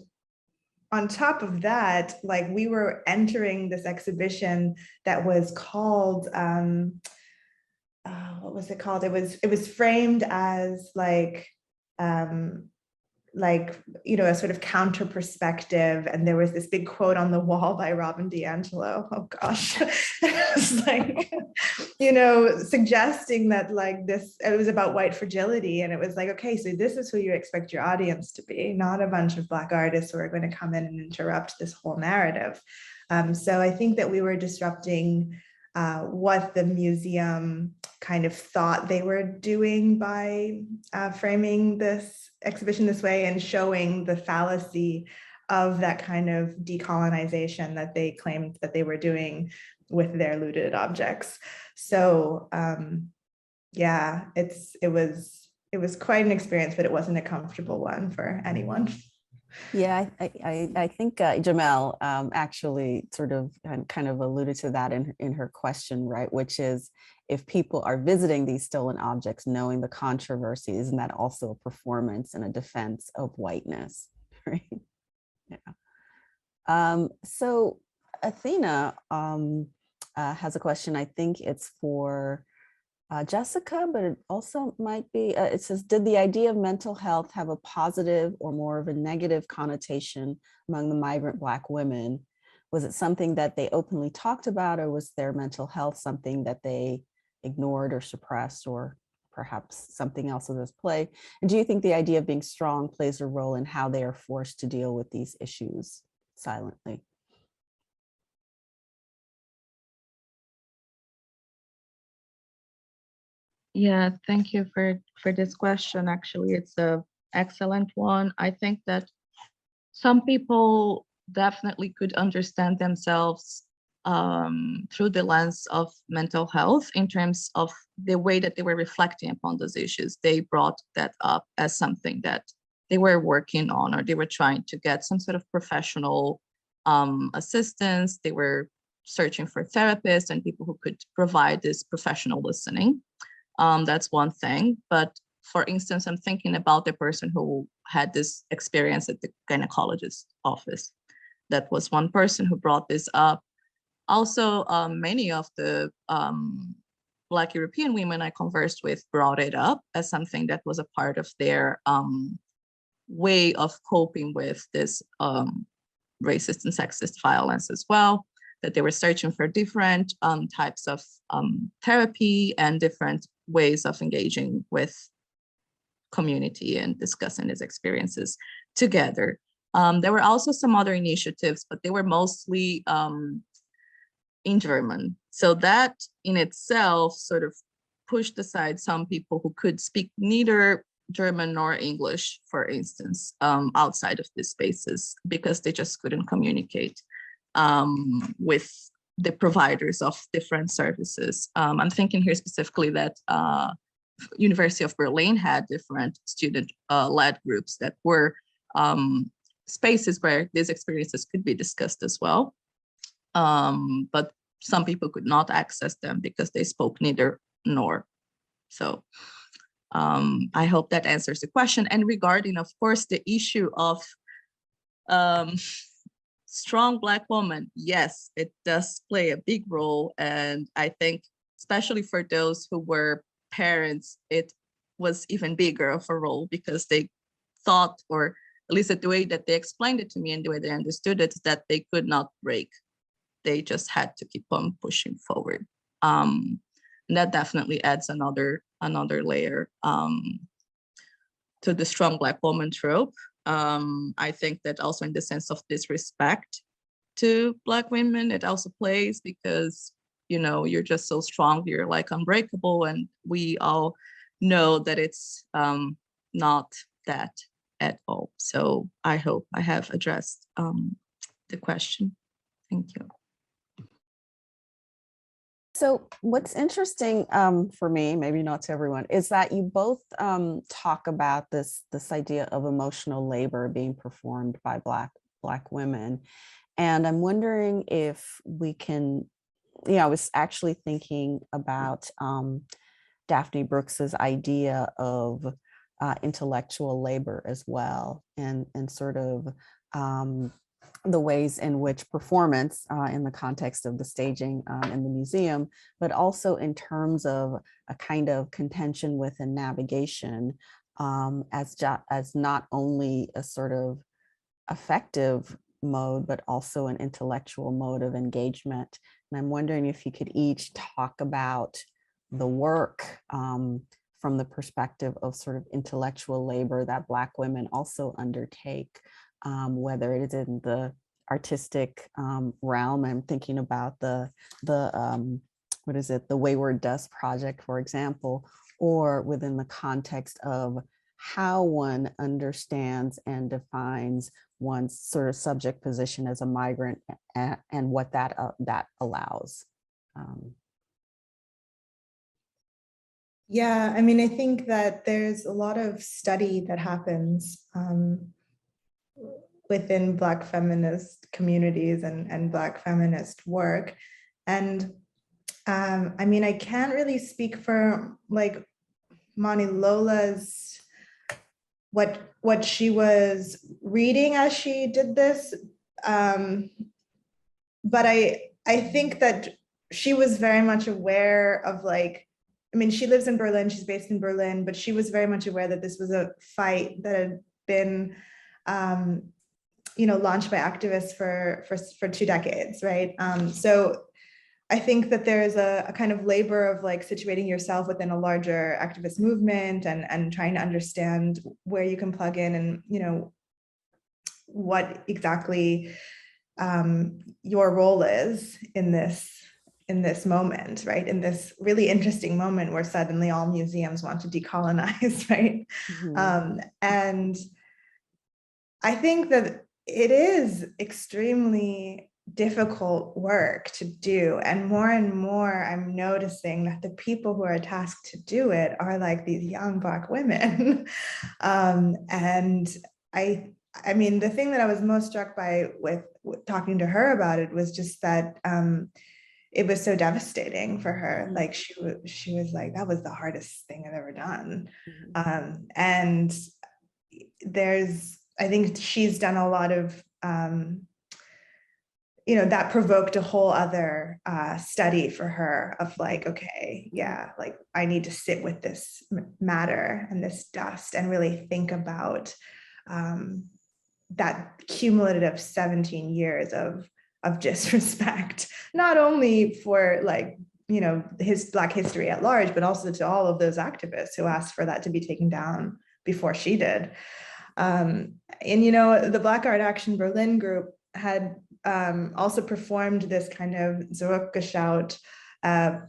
on top of that, like we were entering this exhibition that was called, what was it called? It was framed as like, you know, a sort of counter perspective. And there was this big quote on the wall by Robin DiAngelo. Oh gosh. It was like, you know, suggesting that like this, it was about white fragility. And it was like, okay, so this is who you expect your audience to be, not a bunch of Black artists who are going to come in and interrupt this whole narrative. So I think that we were disrupting what the museum kind of thought they were doing by framing this exhibition this way and showing the fallacy of that kind of decolonization that they claimed that they were doing with their looted objects. So yeah, it was quite an experience, but it wasn't a comfortable one for anyone. Yeah, I think Jamel actually sort of kind of alluded to that in her question, right? Which is, if people are visiting these stolen objects, knowing the controversy, isn't that also a performance and a defense of whiteness, right? Yeah. So Athena has a question. I think it's for Jessica, but it also might be, it says, did the idea of mental health have a positive or more of a negative connotation among the migrant Black women? Was it something that they openly talked about, or was their mental health something that they ignored or suppressed, or perhaps something else was at play? And do you think the idea of being strong plays a role in how they are forced to deal with these issues silently? Yeah, thank you for this question. Actually, it's a excellent one. I think that some people definitely could understand themselves through the lens of mental health in terms of the way that they were reflecting upon those issues. They brought that up as something that they were working on, or they were trying to get some sort of professional assistance. They were searching for therapists and people who could provide this professional listening. That's one thing. But for instance, I'm thinking about the person who had this experience at the gynecologist's office. That was one person who brought this up. Also, many of the Black European women I conversed with brought it up as something that was a part of their way of coping with this racist and sexist violence as well, that they were searching for different types of therapy and different ways of engaging with community and discussing his experiences together. There were also some other initiatives, but they were mostly in German. So that in itself sort of pushed aside some people who could speak neither German nor English, for instance, outside of these spaces, because they just couldn't communicate with the providers of different services. I'm thinking here specifically that University of Berlin had different student-led groups that were spaces where these experiences could be discussed as well. But some people could not access them because they spoke neither nor. So I hope that answers the question. And regarding, of course, the issue of strong Black woman, yes, it does play a big role. And I think, especially for those who were parents, it was even bigger of a role, because they thought, or at least the way that they explained it to me and the way they understood it, is that they could not break. They just had to keep on pushing forward. And that definitely adds another layer to the strong Black woman trope. I think that also in the sense of disrespect to Black women, it also plays, because, you know, you're just so strong, you're like unbreakable, and we all know that it's not that at all. So I hope I have addressed the question. Thank you. So what's interesting for me, maybe not to everyone, is that you both talk about this idea of emotional labor being performed by Black women. And I'm wondering if we can, I was actually thinking about Daphne Brooks's idea of intellectual labor as well, and sort of the ways in which performance in the context of the staging in the museum, but also in terms of a kind of contention with and navigation as not only a sort of affective mode, but also an intellectual mode of engagement. And I'm wondering if you could each talk about the work from the perspective of sort of intellectual labor that Black women also undertake, whether it is in the artistic realm. I'm thinking about the Wayward Dust Project, for example, or within the context of how one understands and defines one's sort of subject position as a migrant and what that allows. Yeah, I mean, I think that there's a lot of study that happens within Black feminist communities and Black feminist work. And I mean, I can't really speak for like Manilola's, what she was reading as she did this. But I think that she was very much aware of like, I mean, she lives in Berlin, she's based in Berlin, but she was very much aware that this was a fight that had been, launched by activists for 2 decades, right? So I think that there's a kind of labor of like situating yourself within a larger activist movement and trying to understand where you can plug in and, what exactly your role is in this moment, right? In this really interesting moment where suddenly all museums want to decolonize, right? Mhm. And I think that it is extremely difficult work to do. And more I'm noticing that the people who are tasked to do it are like these young Black women. And I mean, the thing that I was most struck by with talking to her about it was just that it was so devastating for her. Like she was like, that was the hardest thing I've ever done. And I think she's done a lot of, that provoked a whole other study for her of like, okay, yeah, like I need to sit with this matter and this dust and really think about that cumulative 17 years of disrespect, not only for like, his Black history at large, but also to all of those activists who asked for that to be taken down before she did. And the Black Art Action Berlin group had also performed this kind of Zurückgeschaut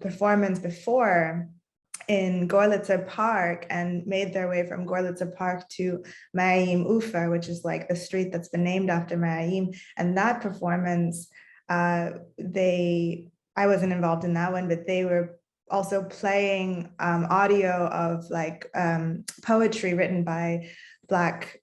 performance before in Gorlitzer Park and made their way from Gorlitzer Park to Mayim Ufer, which is like the street that's been named after Mayim. And that performance, I wasn't involved in that one, but they were also playing audio of like poetry written by Black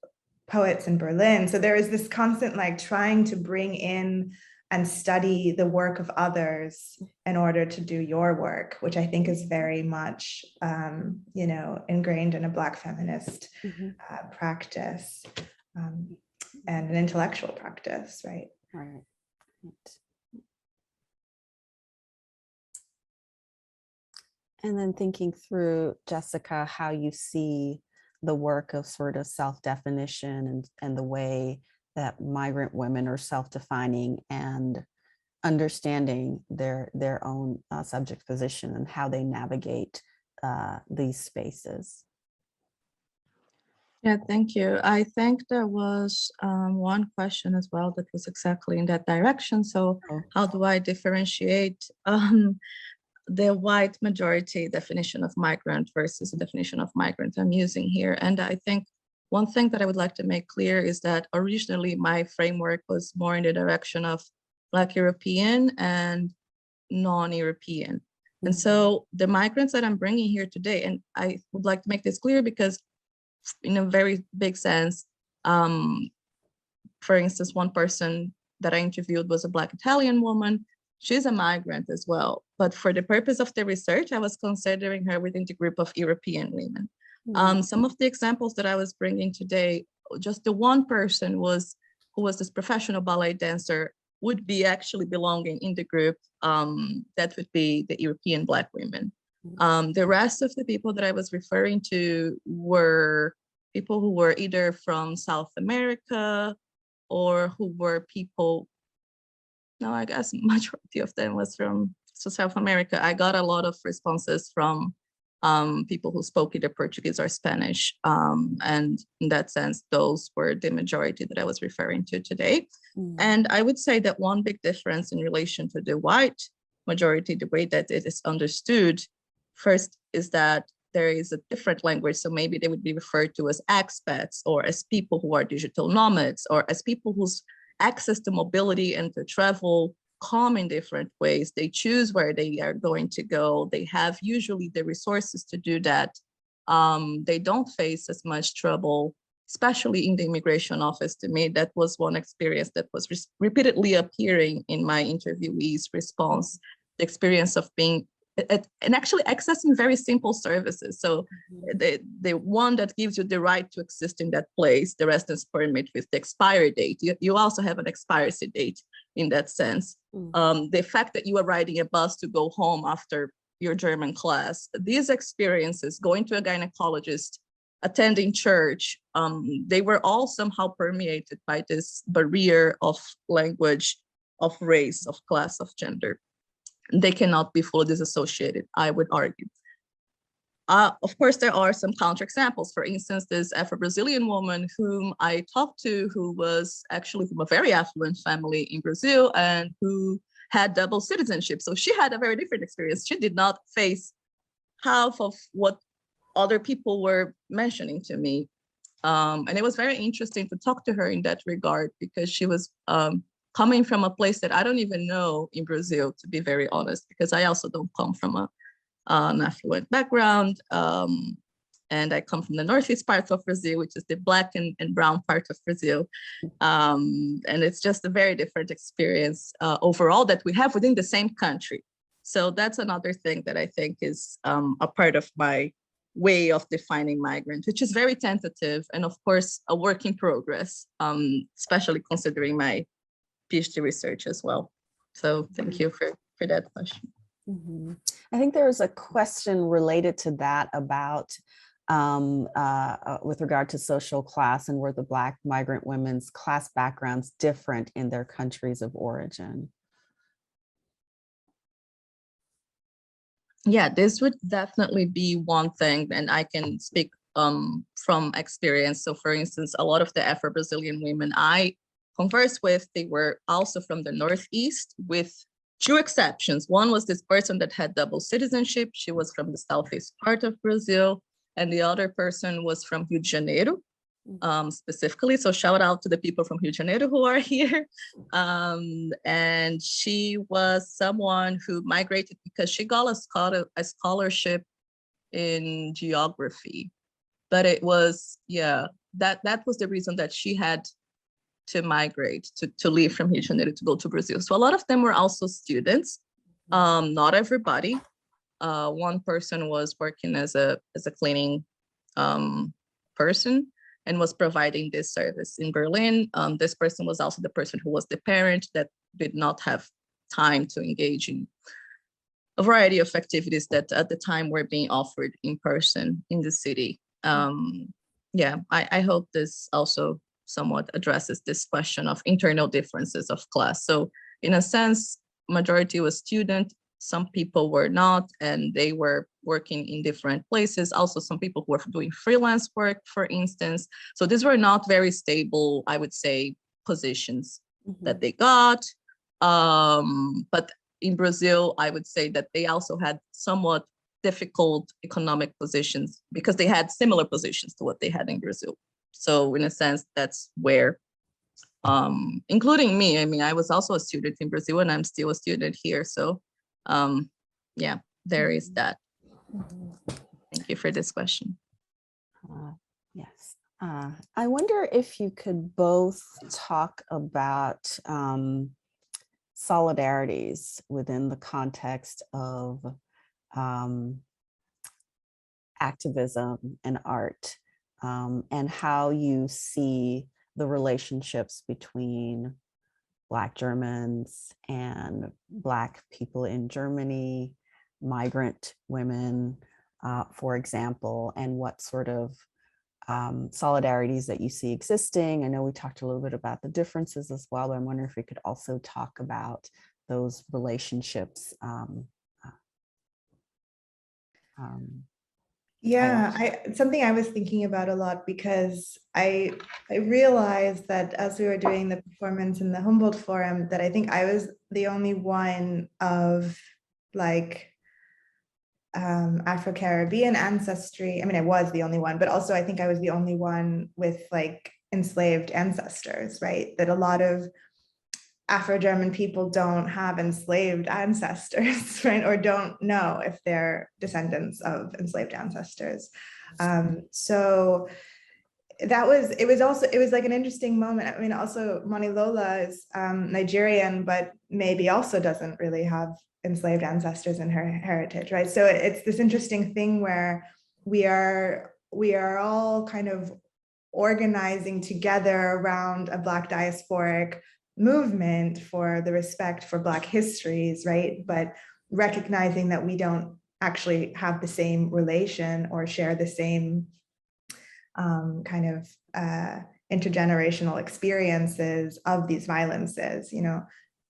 poets in Berlin. So there is this constant like trying to bring in and study the work of others in order to do your work, which I think is very much, ingrained in a Black feminist practice and an intellectual practice, right? Right. And then thinking through, Jessica, how you see the work of sort of self-definition and the way that migrant women are self-defining and understanding their own subject position and how they navigate these spaces. Yeah, thank you. I think there was one question as well that was exactly in that direction. So how do I differentiate the white majority definition of migrant versus the definition of migrant I'm using here? And I think one thing that I would like to make clear is that originally my framework was more in the direction of Black European and non-European. And so the migrants that I'm bringing here today, and I would like to make this clear because in a very big sense, for instance, one person that I interviewed was a Black Italian woman. She's a migrant as well, but for the purpose of the research, I was considering her within the group of European women. Some of the examples that I was bringing today, just the one person who was this professional ballet dancer would be actually belonging in the group that would be the European Black women. The rest of the people that I was referring to were people who were either from South America or who were people, no, I guess majority of them was from South America. I got a lot of responses from people who spoke either Portuguese or Spanish. And in that sense, those were the majority that I was referring to today. And I would say that one big difference in relation to the white majority, the way that it is understood, first is that there is a different language. So maybe they would be referred to as expats or as people who are digital nomads or as people whose access to mobility and to travel come in different ways. They choose where they are going to go. They have usually the resources to do that. They don't face as much trouble especially in the immigration office. To me, that was one experience that was repeatedly appearing in my interviewees' response, the experience of being and actually accessing very simple services. So the one that gives you the right to exist in that place, the residence permit with the expiry date, you also have an expiry date in that sense. The fact that you are riding a bus to go home after your German class, these experiences, going to a gynecologist, attending church, they were all somehow permeated by this barrier of language, of race, of class, of gender. They cannot be fully disassociated, I would argue. Of course, there are some counterexamples. For instance, this Afro-Brazilian woman whom I talked to, who was actually from a very affluent family in Brazil and who had double citizenship. So she had a very different experience. She did not face half of what other people were mentioning to me. And it was very interesting to talk to her in that regard, because she was coming from a place that I don't even know in Brazil, to be very honest, because I also don't come from an affluent background. And I come from the northeast part of Brazil, which is the Black and brown part of Brazil. And it's just a very different experience overall that we have within the same country. So that's another thing that I think is a part of my way of defining migrant, which is very tentative and of course a work in progress, especially considering my PhD research as well. So thank you for that question. I think there was a question related to that about with regard to social class, and were the Black migrant women's class backgrounds different in their countries of origin? Yeah, this would definitely be one thing, and I can speak from experience. So for instance, a lot of the Afro-Brazilian women I conversed with, they were also from the Northeast, with two exceptions. One was this person that had double citizenship. She was from the southeast part of Brazil, and the other person was from Rio de Janeiro, specifically. So shout out to the people from Rio de Janeiro who are here. And she was someone who migrated because she got a scholarship in geography. But it was, yeah, that was the reason that she had to migrate, to leave from Rio de Janeiro to go to Brazil. So a lot of them were also students, not everybody. One person was working as a cleaning person and was providing this service in Berlin. This person was also the person who was the parent that did not have time to engage in a variety of activities that at the time were being offered in person in the city. Yeah, I hope this also somewhat addresses this question of internal differences of class. So in a sense, majority was student, some people were not, and they were working in different places. Also, some people who were doing freelance work, for instance. So these were not very stable, I would say, positions that they got. But in Brazil, I would say that they also had somewhat difficult economic positions because they had similar positions to what they had in Brazil. So in a sense, that's where, including me, I mean, I was also a student in Brazil and I'm still a student here. So yeah, there is that. Thank you for this question. Yes. I wonder if you could both talk about solidarities within the context of activism and art, and how you see the relationships between Black Germans and Black people in Germany, migrant women, for example, and what sort of solidarities that you see existing. I know we talked a little bit about the differences as well, but I'm wondering if we could also talk about those relationships. Yeah, something I was thinking about a lot, because I realized that as we were doing the performance in the Humboldt Forum, that I think I was the only one of like Afro-Caribbean ancestry. I mean, I was the only one, but also I think I was the only one with like enslaved ancestors, right? That a lot of Afro-German people don't have enslaved ancestors, right? Or don't know if they're descendants of enslaved ancestors. So it was like an interesting moment. I mean, also Monilola is Nigerian, but maybe also doesn't really have enslaved ancestors in her heritage, right? So it's this interesting thing where we are all kind of organizing together around a Black diasporic movement for the respect for Black histories, right? But recognizing that we don't actually have the same relation or share the same kind of intergenerational experiences of these violences. You know,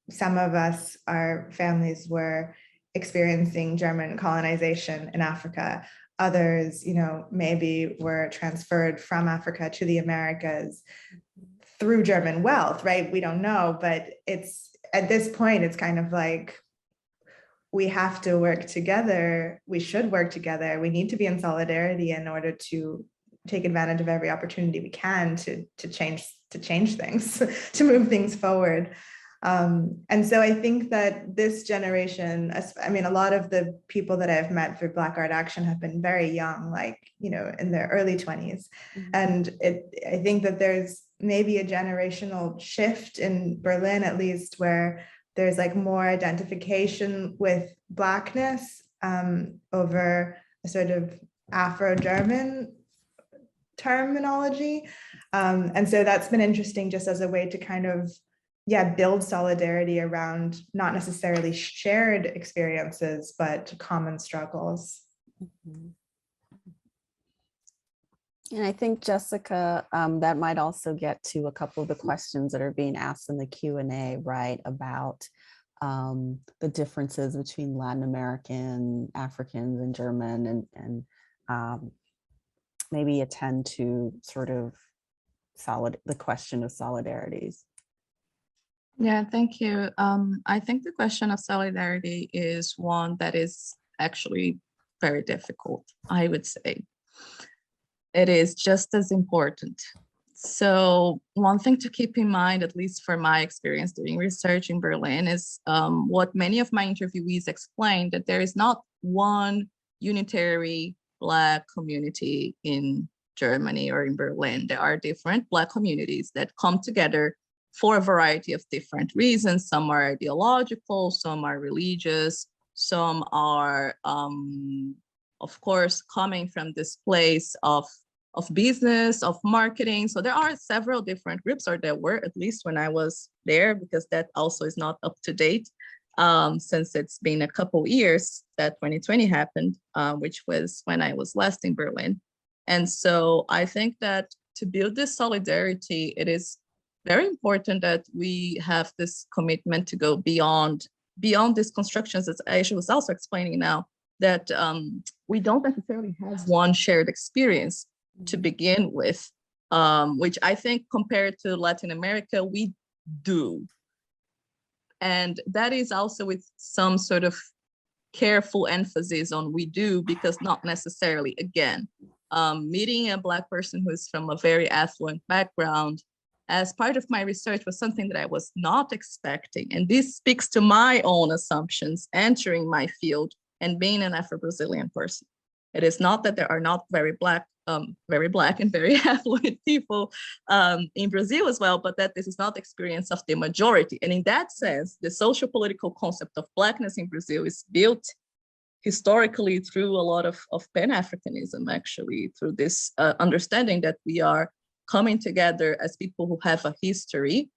some of us, our families were experiencing German colonization in Africa. Others, you know, maybe were transferred from Africa to the Americas through German wealth, right? We don't know, but it's at this point, it's kind of like, we have to work together. We should work together. We need to be in solidarity in order to take advantage of every opportunity we can to change things, to move things forward. And so I think that this generation, I mean, a lot of the people that I've met through Black Art Action have been very young, like, you know, in their early 20s. Mm-hmm. And I think that there's maybe a generational shift in Berlin, at least, where there's like more identification with Blackness over a sort of Afro-German terminology. And so that's been interesting just as a way to kind of, build solidarity around not necessarily shared experiences, but common struggles. Mm-hmm. And I think, Jessica, that might also get to a couple of the questions that are being asked in the Q&A, right, about the differences between Latin American, Africans, and German, and maybe attend to sort of the question of solidarities. Yeah, thank you. I think the question of solidarity is one that is actually very difficult, I would say. It is just as important. So one thing to keep in mind, at least for my experience doing research in Berlin, is what many of my interviewees explained, that there is not one unitary Black community in Germany or in Berlin. There are different Black communities that come together for a variety of different reasons. Some are ideological, some are religious, some are, of course, coming from this place of business, of marketing. So there are several different groups, or there were, at least when I was there, because that also is not up to date, since it's been a couple years that 2020 happened, which was when I was last in Berlin. And so I think that to build this solidarity, it is very important that we have this commitment to go beyond these constructions, as Ayasha was also explaining now, that we don't necessarily have one shared experience to begin with, which I think compared to Latin America, we do. And that is also with some sort of careful emphasis on we do, because not necessarily, again, meeting a Black person who is from a very affluent background as part of my research was something that I was not expecting. And this speaks to my own assumptions entering my field and being an Afro-Brazilian person. It is not that there are not very Black and very affluent people in Brazil as well, but that this is not the experience of the majority. And in that sense, the social political concept of Blackness in Brazil is built historically through a lot of Pan-Africanism, actually, through this understanding that we are coming together as people who have a history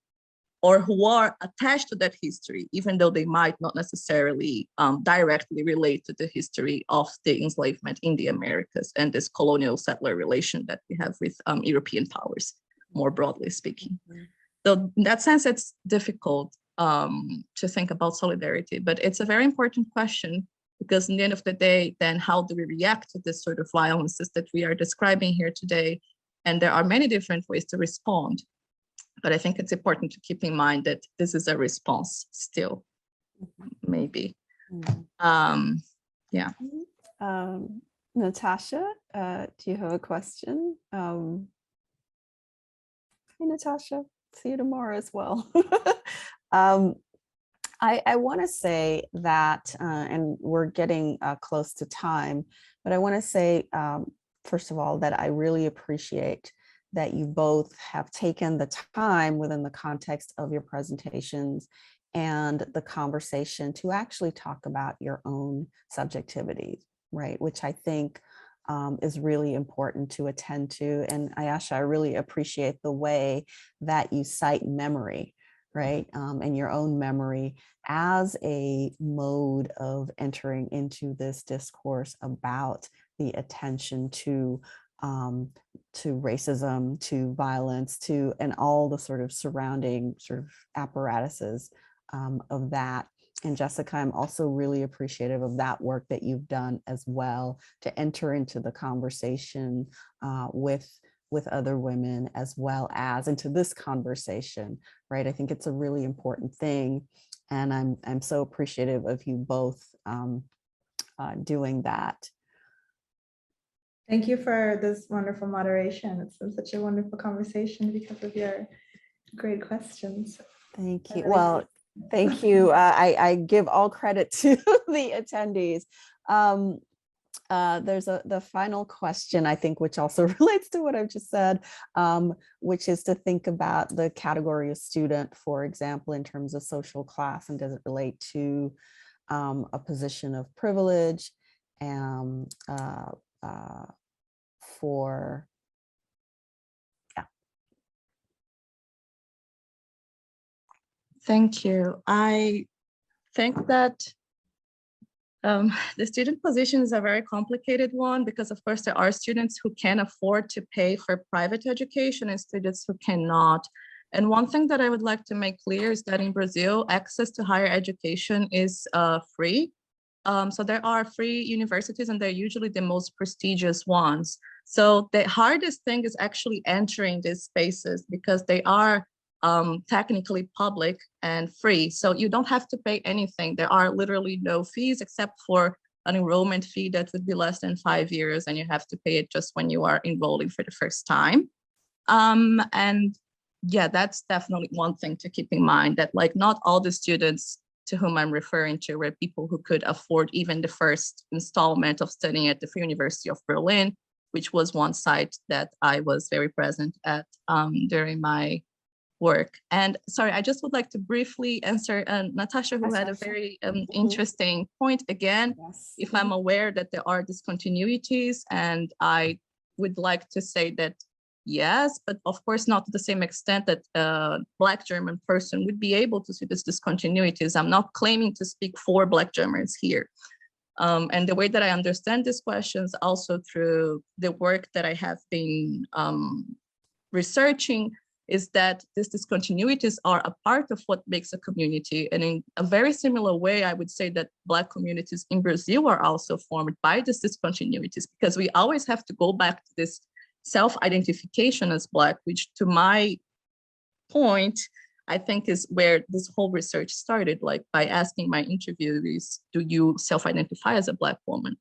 or who are attached to that history, even though they might not necessarily directly relate to the history of the enslavement in the Americas and this colonial settler relation that we have with European powers, more broadly speaking. Mm-hmm. So in that sense, it's difficult to think about solidarity, but it's a very important question, because in the end of the day, then how do we react to this sort of violences that we are describing here today? And there are many different ways to respond. But I think it's important to keep in mind that this is a response still, maybe. Mm-hmm. Yeah. Natasha, do you have a question? Hey, Natasha, see you tomorrow as well. I want to say that, and we're getting close to time, but I want to say, first of all, that I really appreciate that you both have taken the time within the context of your presentations and the conversation to actually talk about your own subjectivities, right? Which I think is really important to attend to. And Ayasha, I really appreciate the way that you cite memory, right? And your own memory as a mode of entering into this discourse about the attention to racism, to violence, to, and all the sort of surrounding sort of apparatuses of that. And Jessica, I'm also really appreciative of that work that you've done as well to enter into the conversation with other women as well as into this conversation, right? I think it's a really important thing. And I'm so appreciative of you both doing that. Thank you for this wonderful moderation. It's been such a wonderful conversation because of your great questions. Thank you. Well, thank you. I give all credit to the attendees. There's the final question, I think, which also relates to what I've just said, which is to think about the category of student, for example, in terms of social class, and does it relate to a position of privilege for, yeah. Thank you. I think that the student position is a very complicated one because, of course, there are students who can afford to pay for private education and students who cannot. And one thing that I would like to make clear is that in Brazil, access to higher education is free. So there are free universities and they're usually the most prestigious ones. So the hardest thing is actually entering these spaces because they are technically public and free. So you don't have to pay anything. There are literally no fees except for an enrollment fee that would be less than 5 years, and you have to pay it just when you are enrolling for the first time. And yeah, that's definitely one thing to keep in mind, that like not all the students to whom I'm referring to were people who could afford even the first installment of studying at the Free University of Berlin, which was one site that I was very present at during my work. And sorry, I just would like to briefly answer Natasha, who had a very interesting point again. Yes. If I'm aware that there are discontinuities, and I would like to say that yes, but of course not to the same extent that a Black German person would be able to see these discontinuities. I'm not claiming to speak for Black Germans here. And the way that I understand these questions also through the work that I have been researching is that these discontinuities are a part of what makes a community. And in a very similar way, I would say that Black communities in Brazil are also formed by these discontinuities, because we always have to go back to this self-identification as Black, which to my point, I think is where this whole research started, like by asking my interviewees, do you self-identify as a Black woman?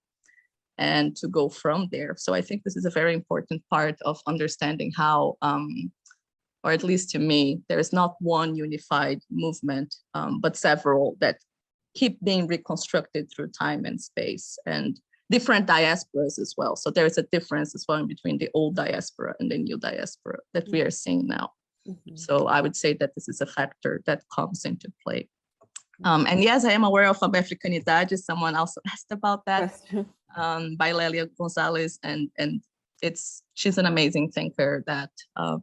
And to go from there. So I think this is a very important part of understanding how, or at least to me, there is not one unified movement, but several that keep being reconstructed through time and space, and different diasporas as well. So there is a difference as well in between the old diaspora and the new diaspora that we are seeing now. Mm-hmm. So I would say that this is a factor that comes into play. And yes, I am aware of Africanidade. Someone also asked about that by Lelia Gonzalez, and she's an amazing thinker that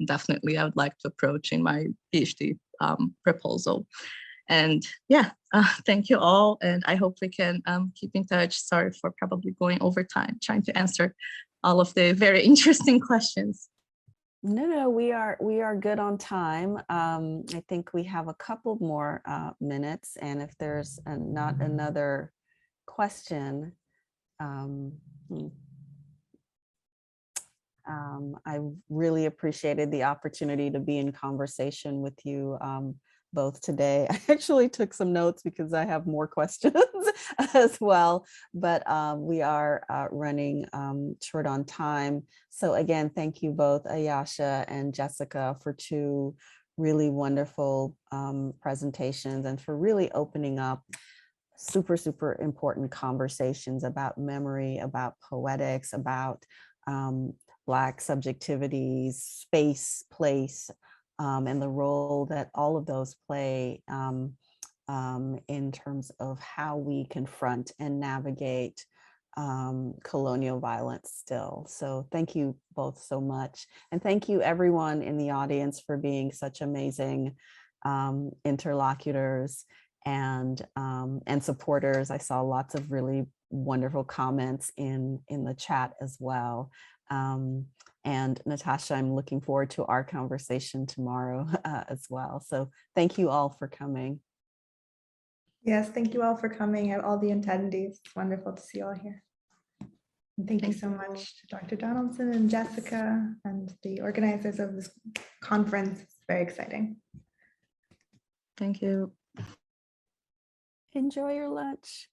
definitely I would like to approach in my PhD proposal. And yeah, thank you all. And I hope we can keep in touch. Sorry for probably going over time, trying to answer all of the very interesting questions. No, we are good on time. I think we have a couple more minutes, and if there's not another question, I really appreciated the opportunity to be in conversation with you both today. I actually took some notes because I have more questions as well, but we are running short on time. So again, thank you both, Ayasha and Jessica, for two really wonderful presentations and for really opening up super, super important conversations about memory, about poetics, about Black subjectivities, space, place, and the role that all of those play in terms of how we confront and navigate colonial violence still. So thank you both so much. And thank you everyone in the audience for being such amazing interlocutors and supporters. I saw lots of really wonderful comments in the chat as well. And Natasha, I'm looking forward to our conversation tomorrow as well. So thank you all for coming. Yes, thank you all for coming, and all the attendees. It's wonderful to see you all here. And thank you so much to Dr. Donaldson and Jessica and the organizers of this conference. It's very exciting. Thank you. Enjoy your lunch.